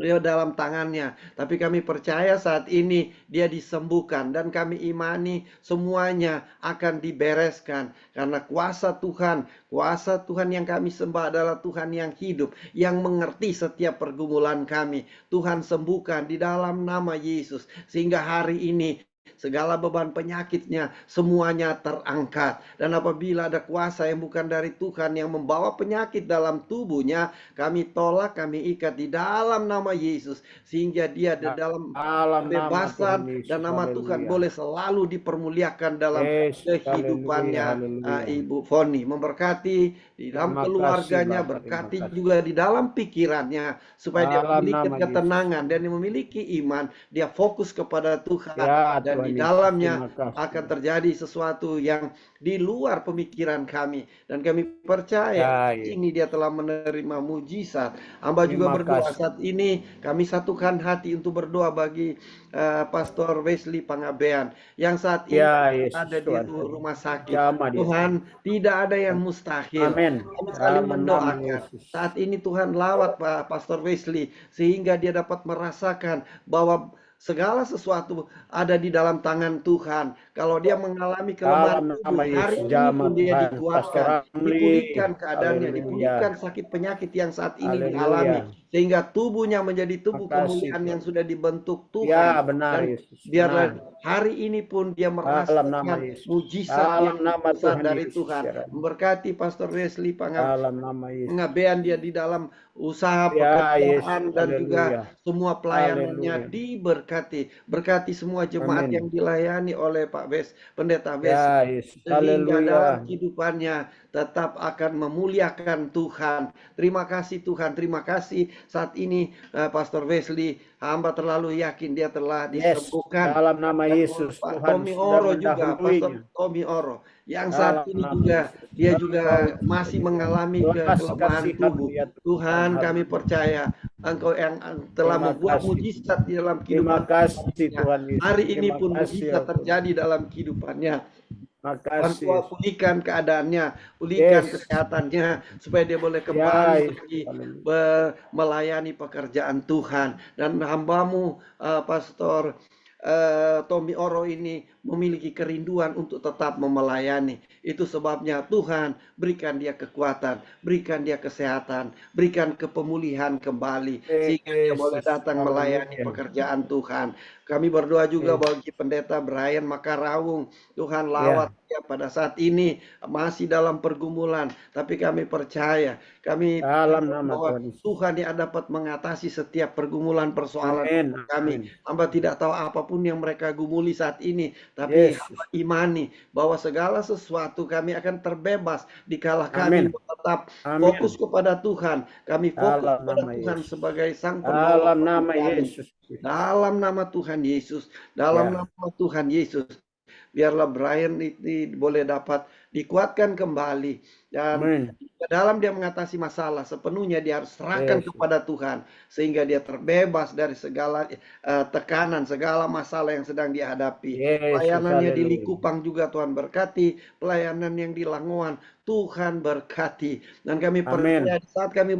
dalam tangannya. Tapi kami percaya saat ini dia disembuhkan, dan kami imani semuanya akan dibereskan, karena kuasa Tuhan yang kami sembah adalah Tuhan yang hidup, yang mengerti setiap pergumulan kami. Tuhan sembuhkan di dalam nama Yesus, sehingga hari ini segala beban penyakitnya semuanya terangkat. Dan apabila ada kuasa yang bukan dari Tuhan yang membawa penyakit dalam tubuhnya, kami tolak, kami ikat di dalam nama Yesus, sehingga dia di dalam Dalam nama Tuhan kebebasan Yesus. dan nama Tuhan Haleluya. boleh selalu dipermuliakan dalam Yes, kehidupannya. haleluya, haleluya. Ibu Foni memberkati di dalam Terima kasih, keluarganya, Bapak. berkati Terima kasih. juga di dalam pikirannya, supaya dia Dalam memiliki nama ketenangan Yesus. dan dia memiliki iman, dia fokus kepada Tuhan, Ya dan Tuhan di Yesus, dalamnya terima kasih. akan terjadi sesuatu yang di luar pemikiran kami, dan kami percaya Ya, ya. ini dia telah menerima mujizat. Hamba juga Terima berdoa kasih. saat ini, kami satukan hati untuk berdoa bagi Pastor Wesley Pangabean yang saat ini Ya Yesus ada di Tuhan. rumah sakit. Jamah dia. Tuhan, tidak ada yang mustahil. Amin. Kami saling Dalam nama mendoakan. Yesus. Saat ini Tuhan lawat Pak Pastor Wesley sehingga dia dapat merasakan bahwa segala sesuatu ada di dalam tangan Tuhan. Kalau dia mengalami kelemahan Dalam tubuh, nama hari Yesus. ini Jamah pun dia Tuhan. dikuatkan, Pastor Ramli. dipulihkan keadaannya, Haleluya. dipulihkan sakit penyakit yang saat ini Haleluya. dialami, sehingga tubuhnya menjadi tubuh Terima kasih, kemuliaan Tuhan. yang sudah dibentuk Ya Tuhan. benar Dan Yesus. biarlah Benar. hari ini pun dia Dalam nama merasakan Yesus. mujizat Dalam yang nama besar Tuhan dari Yesus. Tuhan. Ya Rabbi. Memberkati Pastor Wesley Dalam nama Yesus. Pengabean dia di dalam usaha Ya Yesus. pekerjaan dan juga Haleluya. semua pelayanannya Haleluya. diberkati. Berkati semua jemaat Amin. yang dilayani oleh Pendeta Wesley, Ya Yesus. sehingga dalam Haleluya. kehidupannya tetap akan memuliakan Tuhan. Terima kasih Tuhan, terima kasih saat ini Pastor Wesley, hamba terlalu yakin dia telah Yes. disembuhkan. Dalam nama Dan Yesus. Pak Tuhan Tommy sudah Oro juga, Pastor mendahuluinya. Tommy Oro, yang saat Dalam ini nama juga Yesus. dia juga Engkau masih mengalami belas kelemahan kasihan tubuh. ya Tuhan, kami percaya Engkau yang telah Terima membuat kasih. mujizat di dalam Terima kehidupan kasih pribadinya. Tuhan Yesus. Hari ini Terima pun kasih mujizat ya Tuhan. terjadi dalam kehidupannya. Terima Tuhan kasih. Tua pulihkan keadaannya, pulihkan Yes. kesehatannya, supaya dia boleh Ya kembali Yesus. lagi Haleluya. melayani pekerjaan Tuhan. Dan hambamu Pastor Tommy Oro ini memiliki kerinduan untuk tetap melayani. Itu sebabnya Tuhan berikan dia kekuatan, berikan dia kesehatan, berikan kepemulihan kembali, sehingga dia boleh Yesus. datang melayani Haleluya. pekerjaan Tuhan. Kami berdoa juga Yes. bagi Pendeta Brian Makarawung. Tuhan Ya. lawat dia pada saat ini masih dalam pergumulan, tapi kami percaya, kami Dalam tahu nama bahwa Tuhan Yesus. Tuhan yang dapat mengatasi setiap pergumulan persoalan Amin. kami. Amin. Hamba tidak tahu apapun yang mereka gumuli saat ini, tapi Yesus. hamba imani bahwa segala sesuatu kami akan terbebas dikala kami Amin. tetap Amin. fokus kepada Tuhan. Kami fokus Dalam kepada nama Tuhan Yesus. sebagai Sang Penolong Dalam nama kami. Yesus. Dalam nama Tuhan Yesus, dalam Ya. nama Tuhan Yesus, biarlah Brian ini boleh dapat dikuatkan kembali, dan Amin. dalam dia mengatasi masalah sepenuhnya dia harus serahkan Yesus. kepada Tuhan, sehingga dia terbebas dari segala tekanan, segala masalah yang sedang dihadapi. Yesus. Pelayanannya di Haleluya. Likupang juga Tuhan berkati, pelayanan yang di Langoan Tuhan berkati, dan kami Amin. percaya saat kami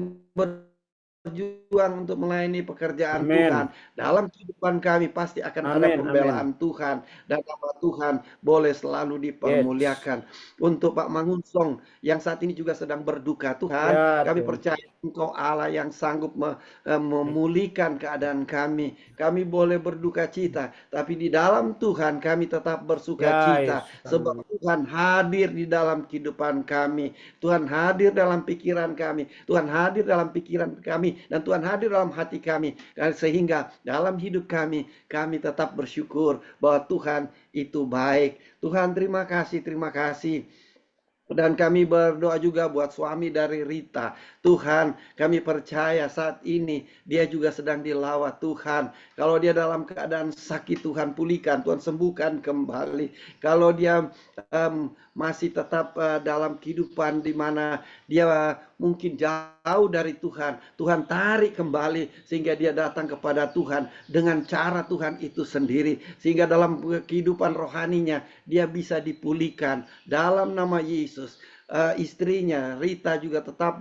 berjuang untuk melayani pekerjaan Amin. Tuhan, dalam kehidupan kami pasti akan ada Amin. Amin. pembelaan Tuhan, dan nama Tuhan boleh selalu Yes. dipermuliakan. Untuk Pak Mangunsong yang saat ini juga sedang berduka, Tuhan, Ya kami Tuhan. percaya Engkau Allah yang sanggup memulihkan keadaan kami. Kami boleh berduka cita, tapi di dalam Tuhan kami tetap bersuka Ya cita, Yesus. sebab Haleluya. Tuhan hadir di dalam kehidupan kami. Tuhan hadir dalam pikiran kami. Tuhan hadir dalam pikiran kami, dan Tuhan hadir dalam hati kami. Sehingga dalam hidup kami tetap bersyukur bahwa Tuhan itu baik. Tuhan, terima kasih, terima kasih. Dan kami berdoa juga buat suami dari Rita. Tuhan, kami percaya saat ini dia juga sedang dilawat Tuhan. Kalau dia dalam keadaan sakit, Tuhan pulihkan, Tuhan sembuhkan kembali. Kalau dia masih tetap dalam kehidupan di mana dia mungkin jauh dari Tuhan, Tuhan tarik kembali sehingga dia datang kepada Tuhan dengan cara Tuhan itu sendiri, sehingga dalam kehidupan rohaninya dia bisa dipulihkan dalam nama Yesus. Istrinya Rita juga tetap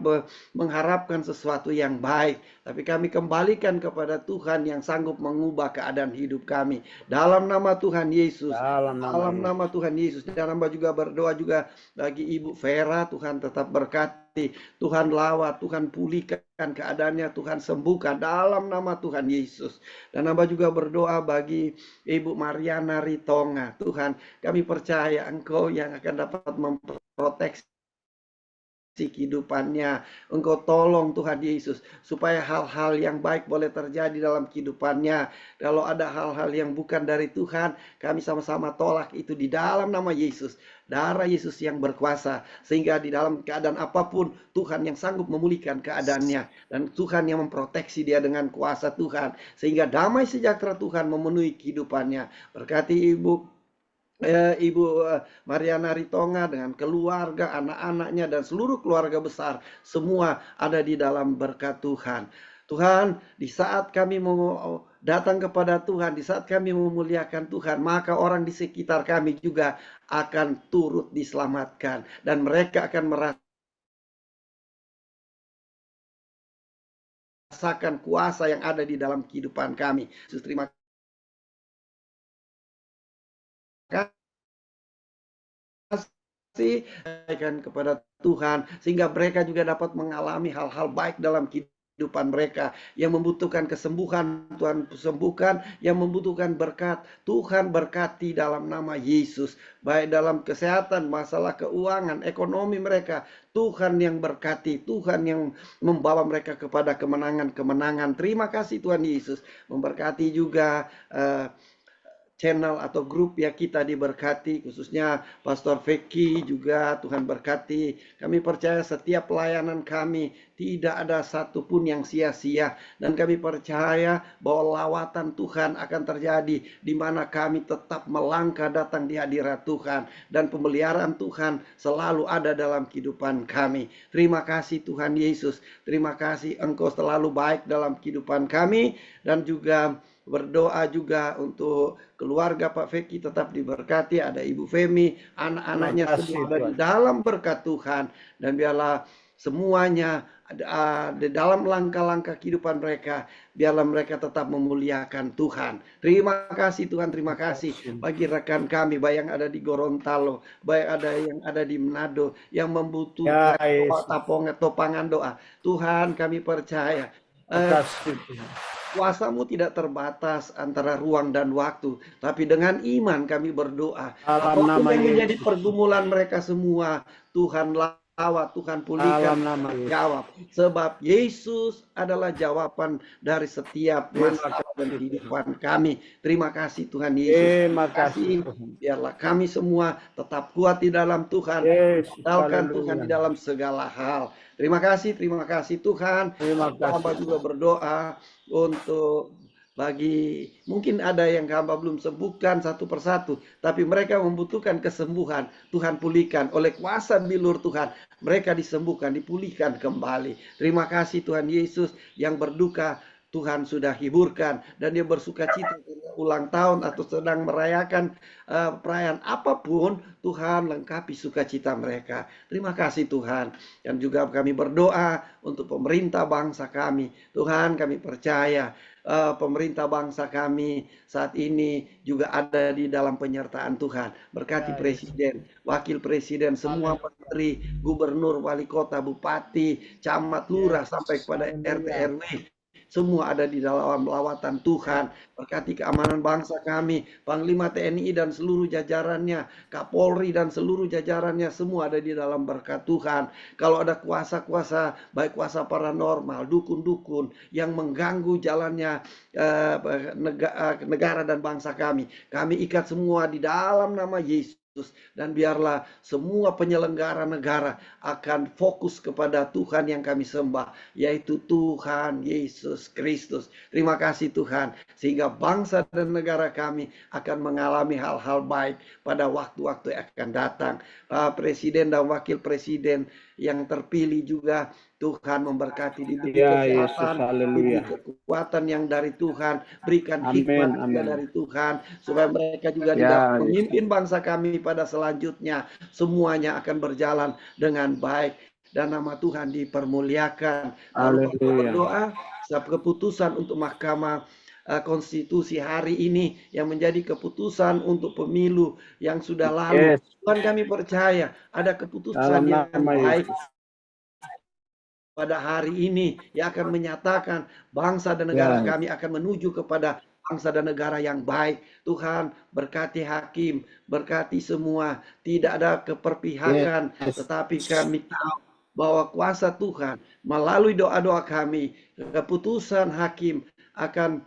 mengharapkan sesuatu yang baik, tapi kami kembalikan kepada Tuhan yang sanggup mengubah keadaan hidup kami dalam nama Tuhan Yesus. Dalam nama Dalam nama Tuhan Yesus. Dan hamba juga berdoa juga bagi Ibu Vera, Tuhan tetap berkati Tuhan lawat, Tuhan pulihkan keadaannya, Tuhan sembuhkan dalam nama Tuhan Yesus. Dan hamba juga berdoa bagi Ibu Mariana Ritonga. Tuhan, kami percaya Engkau yang akan dapat memproteksi kehidupannya. Engkau tolong Tuhan Yesus supaya hal-hal yang baik boleh terjadi dalam kehidupannya. Kalau ada hal-hal yang bukan dari Tuhan, kami sama-sama tolak itu di dalam nama Yesus. Darah Yesus yang berkuasa, sehingga di dalam keadaan apapun Tuhan yang sanggup memulihkan keadaannya, dan Tuhan yang memproteksi dia dengan kuasa Tuhan, sehingga damai sejahtera Tuhan memenuhi kehidupannya. Berkati Ibu Mariana Ritonga dengan keluarga, anak-anaknya, dan seluruh keluarga besar, semua ada di dalam berkat Tuhan. Tuhan, di saat kami mau datang kepada Tuhan, di saat kami memuliakan Tuhan, maka orang di sekitar kami juga akan turut diselamatkan, dan mereka akan merasakan kuasa yang ada di dalam kehidupan kami. Terima kasih kepada Tuhan, sehingga mereka juga dapat mengalami hal-hal baik dalam kehidupan mereka. Yang membutuhkan kesembuhan, Tuhan sembuhkan. Yang membutuhkan berkat, Tuhan berkati dalam nama Yesus. Baik dalam kesehatan, masalah keuangan, ekonomi mereka, Tuhan yang berkati, Tuhan yang membawa mereka kepada kemenangan-kemenangan. Terima kasih Tuhan Yesus. Memberkati juga channel atau grup ya, kita diberkati, khususnya Pastor Vicky juga Tuhan berkati. Kami percaya setiap pelayanan kami tidak ada satupun yang sia-sia, dan kami percaya bahwa lawatan Tuhan akan terjadi di mana kami tetap melangkah datang di hadirat Tuhan, dan pemeliharaan Tuhan selalu ada dalam kehidupan kami. Terima kasih Tuhan Yesus, terima kasih Engkau selalu baik dalam kehidupan kami, dan juga berdoa juga untuk keluarga Pak Vicky tetap diberkati, ada Ibu Femi, anak-anaknya semua ada di dalam berkat Tuhan, dan biarlah semuanya di dalam langkah-langkah kehidupan mereka, biarlah mereka tetap memuliakan Tuhan. Terima kasih Tuhan, terima kasih bagi rekan kami, baik yang ada di Gorontalo, baik ada yang ada di Manado, yang membutuhkan topangan doa. Tuhan, kami percaya kuasa-Mu tidak terbatas antara ruang dan waktu, tapi dengan iman kami berdoa. Apapun yang menjadi pergumulan mereka semua, Tuhan lawat, Tuhan pulihkan, jawab. Sebab Yesus adalah jawaban dari setiap masalah dan kehidupan kami. Terima kasih Tuhan Yesus. Terima kasih. Biarlah kami semua tetap kuat di dalam Tuhan. Andalkan Tuhan di dalam segala hal. Terima kasih Tuhan. Hamba juga berdoa untuk bagi mungkin ada yang hamba belum sembuhkan satu persatu, tapi mereka membutuhkan kesembuhan. Tuhan pulihkan oleh kuasa bilur Tuhan. Mereka disembuhkan, dipulihkan kembali. Terima kasih Tuhan Yesus. Yang berduka Tuhan sudah hiburkan, dan dia bersuka cita ulang tahun atau sedang merayakan perayaan apapun, Tuhan lengkapi sukacita mereka. Terima kasih Tuhan. Dan juga kami berdoa untuk pemerintah bangsa kami. Tuhan, kami percaya pemerintah bangsa kami saat ini juga ada di dalam penyertaan Tuhan. Berkati presiden, wakil presiden, semua menteri, gubernur, wali kota, bupati, camat, lurah, sampai kepada RT RW. Semua ada di dalam lawatan Tuhan. Berkati keamanan bangsa kami, Panglima TNI dan seluruh jajarannya, Kapolri dan seluruh jajarannya, semua ada di dalam berkat Tuhan. Kalau ada kuasa-kuasa, baik kuasa paranormal, dukun-dukun yang mengganggu jalannya negara dan bangsa kami ikat semua di dalam nama Yesus. Dan biarlah semua penyelenggara negara akan fokus kepada Tuhan yang kami sembah, yaitu Tuhan Yesus Kristus. Terima kasih Tuhan, sehingga bangsa dan negara kami akan mengalami hal-hal baik pada waktu-waktu yang akan datang. Presiden dan wakil presiden yang terpilih juga Tuhan memberkati, diberi kesehatan, diberi kekuatan yang dari Tuhan, berikan hikmat juga dari Tuhan, supaya mereka juga dapat memimpin bangsa kami pada selanjutnya. Semuanya akan berjalan dengan baik dan nama Tuhan dipermuliakan. Lalu kita berdoa, keputusan untuk Mahkamah Konstitusi hari ini yang menjadi keputusan untuk pemilu yang sudah lalu. Tuhan, kami percaya ada keputusan yang baik pada hari ini yang akan menyatakan bangsa dan negara kami akan menuju kepada bangsa dan negara yang baik. Tuhan, berkati hakim, berkati semua, tidak ada keperpihakan, tetapi kami tahu bahwa kuasa Tuhan melalui doa-doa kami, keputusan hakim akan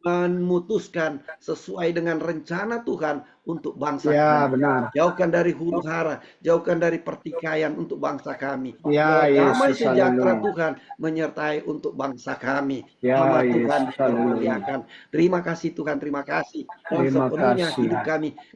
memutuskan sesuai dengan rencana Tuhan untuk bangsa kami. Jauhkan dari huru hara, jauhkan dari pertikaian untuk bangsa kami. Damai sejahtera Tuhan menyertai untuk bangsa kami. Nama Tuhan dimuliakan. Terima kasih Tuhan, terima kasih. Dan sepenuhnya hidup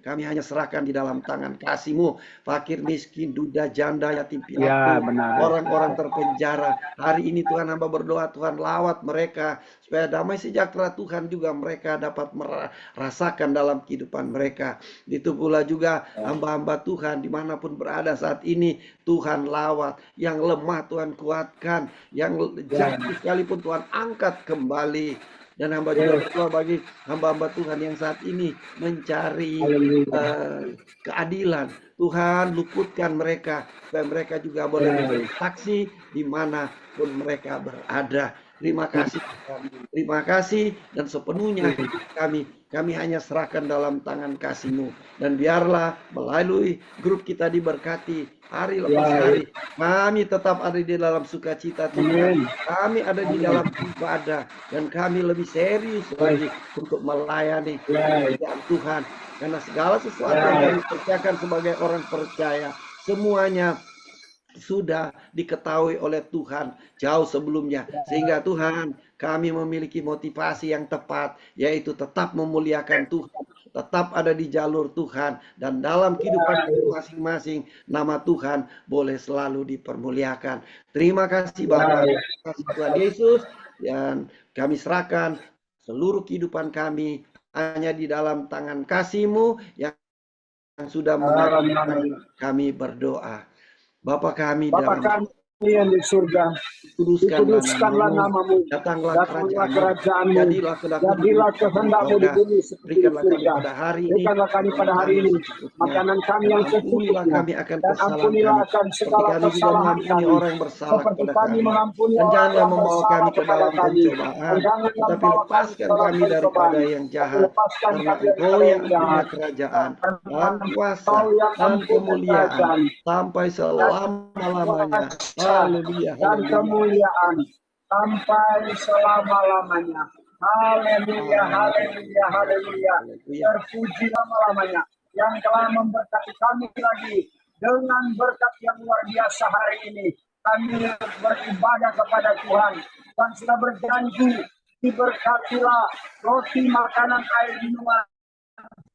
kami hanya serahkan di dalam tangan kasih-Mu. Fakir, miskin, duda, janda, yatim piatu, orang-orang terpenjara. Hari ini Tuhan, hamba berdoa, Tuhan lawat mereka supaya damai sejahtera Tuhan juga mereka dapat merasakan dalam kehidupan mereka. Itu pula juga hamba-hamba Tuhan dimanapun berada saat ini, Tuhan lawat. Yang lemah Tuhan kuatkan, yang jatuh sekalipun Tuhan angkat kembali. Dan hamba juga berdoa bagi hamba-hamba Tuhan yang saat ini mencari keadilan. Tuhan luputkan mereka supaya mereka juga boleh bersaksi dimanapun mereka berada. Terima kasih, terima kasih, dan sepenuhnya hidup kami hanya serahkan dalam tangan kasih-Mu. Dan biarlah melalui grup kita diberkati hari lepas hari. Kami tetap ada di dalam sukacita Tuhan. Kami ada di dalam ibadah, dan kami lebih serius lagi untuk melayani pekerjaan Tuhan. Karena segala sesuatu yang kami kerjakan sebagai orang percaya, semuanya sudah diketahui oleh Tuhan jauh sebelumnya, sehingga Tuhan, kami memiliki motivasi yang tepat, yaitu tetap memuliakan Tuhan, tetap ada di jalur Tuhan, dan dalam kehidupan masing-masing nama Tuhan boleh selalu dipermuliakan. Terima kasih Bapak, terima kasih Tuhan Yesus, dan kami serahkan seluruh kehidupan kami hanya di dalam tangan kasih-Mu yang sudah mengajarkan kami berdoa. Bapa kami yang di surga, dikuduskanlah namamu, datanglah kerajaanmu, jadilah kehendak-Mu di bumi seperti di surga. Berikanlah kami pada hari ini makanan kami yang secukupnya, dan ampunilah akan segala kesalahan kami, seperti kami mengampuni orang yang bersalah kepada kami. Dan jangan tetapi lepaskan kami daripada yang jahat, karena Engkau yang punya kerajaan dan kuasa dan kemuliaan sampai selama-lamanya. Haleluya, dan kemuliaan sampai selama-lamanya. Haleluya, haleluya, haleluya. Terpuji lama-lamanya yang telah memberkati kami lagi dengan berkat yang luar biasa hari ini. Kami beribadah kepada Tuhan dan sudah berjanji, diberkatilah roti, makanan, air, minuman,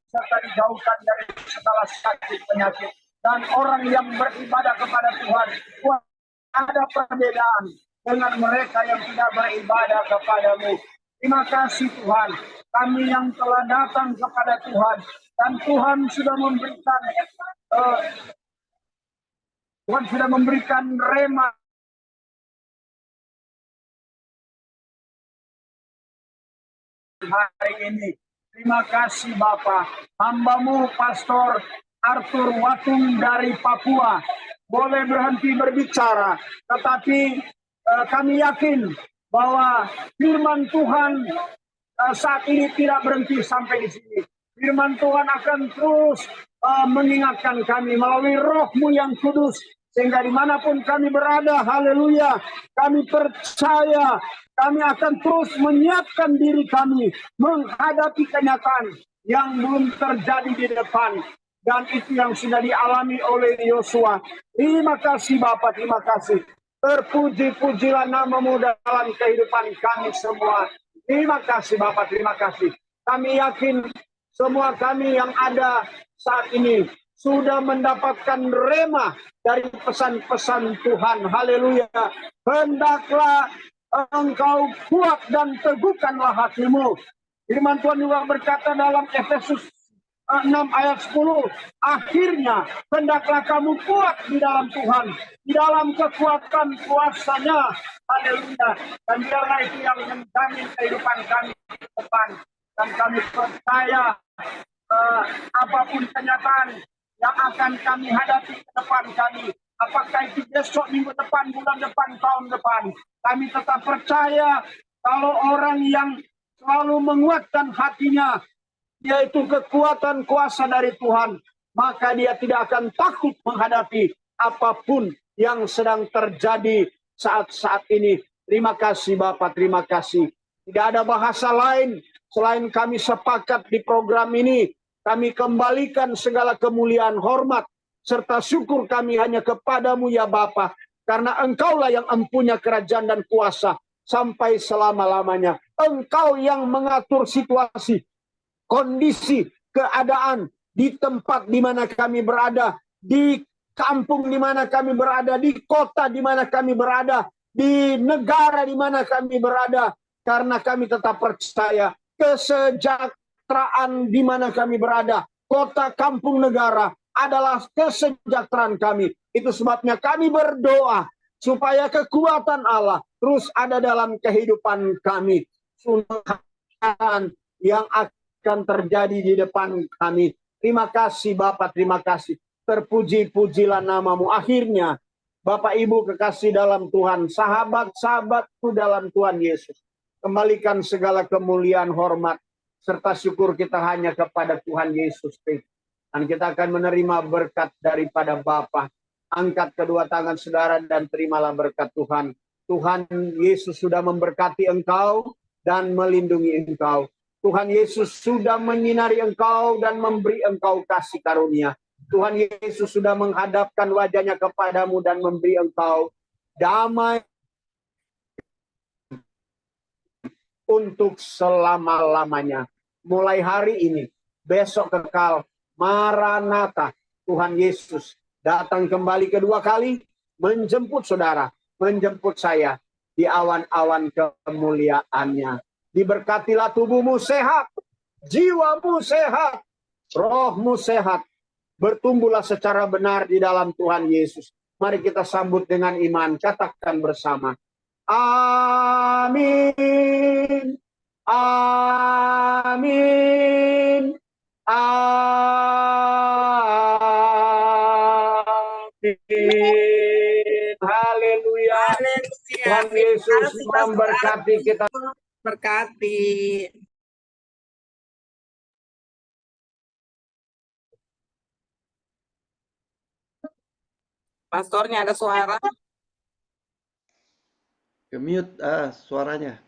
serta dijauhkan dari segala sakit penyakit. Dan orang yang beribadah kepada Tuhan, ada perbedaan dengan mereka yang tidak beribadah kepadamu. Terima kasih Tuhan, kami yang telah datang kepada Tuhan, dan Tuhan sudah memberikan rema hari ini. Terima kasih Bapa. Hamba-Mu Pastor Arthur Watung dari Papua boleh berhenti berbicara, tetapi kami yakin bahwa firman Tuhan saat ini tidak berhenti sampai di sini. Firman Tuhan akan terus mengingatkan kami melalui Roh-Mu yang kudus, sehingga dimanapun kami berada, haleluya, kami percaya kami akan terus menyiapkan diri kami menghadapi kenyataan yang belum terjadi di depan. Dan itu yang sudah dialami oleh Yosua. Terima kasih Bapak, terima kasih. Terpuji-pujilah nama-Mu dalam kehidupan kami semua. Terima kasih Bapak, terima kasih. Kami yakin semua kami yang ada saat ini sudah mendapatkan rema dari pesan-pesan Tuhan. Haleluya. Hendaklah engkau kuat dan teguhkanlah hatimu. Firman Tuhan juga berkata dalam Efesus 6 ayat 10, akhirnya hendaklah kamu kuat di dalam Tuhan, di dalam kekuatan kuasa-Nya. Haleluya. Dan biarlah itu yang menjamin kehidupan kami ke depan. Dan kami percaya apapun kenyataan yang akan kami hadapi ke depan kami, apakah itu besok, minggu depan, bulan depan, tahun depan. Kami tetap percaya kalau orang yang selalu menguatkan hatinya, yaitu kekuatan kuasa dari Tuhan, maka dia tidak akan takut menghadapi apapun yang sedang terjadi saat-saat ini. Terima kasih Bapak, terima kasih. Tidak ada bahasa lain selain kami sepakat di program ini. Kami kembalikan segala kemuliaan, hormat, serta syukur kami hanya kepadamu ya Bapa, karena Engkaulah yang empunya kerajaan dan kuasa sampai selama-lamanya. Engkau yang mengatur situasi, kondisi, keadaan di tempat di mana kami berada, di kampung di mana kami berada, di kota di mana kami berada, di negara di mana kami berada, karena kami tetap percaya kesejahteraan di mana kami berada, kota, kampung, negara adalah kesejahteraan kami. Itu sebabnya kami berdoa supaya kekuatan Allah terus ada dalam kehidupan kami. Sunatan yang akan terjadi di depan kami. Terima kasih Bapak, terima kasih. Terpuji-pujilah namamu. Akhirnya Bapak Ibu kekasih dalam Tuhan, sahabat-sahabatku dalam Tuhan Yesus, kembalikan segala kemuliaan, hormat, serta syukur kita hanya kepada Tuhan Yesus. Dan kita akan menerima berkat daripada Bapa. Angkat kedua tangan saudara dan terimalah berkat Tuhan. Tuhan Yesus sudah memberkati engkau dan melindungi engkau. Tuhan Yesus sudah menyinari engkau dan memberi engkau kasih karunia. Tuhan Yesus sudah menghadapkan wajahnya kepadamu dan memberi engkau damai untuk selama-lamanya. Mulai hari ini, besok kekal, Maranatha, Tuhan Yesus datang kembali kedua kali, menjemput saudara, menjemput saya di awan-awan kemuliaannya. Diberkatilah tubuhmu sehat, jiwamu sehat, rohmu sehat. Bertumbuhlah secara benar di dalam Tuhan Yesus. Mari kita sambut dengan iman, katakan bersama. Amin. Amin. Amin. Haleluya. Tuhan Yesus memberkati kita. Berkati. Pastornya ada suara. Ke mute suaranya.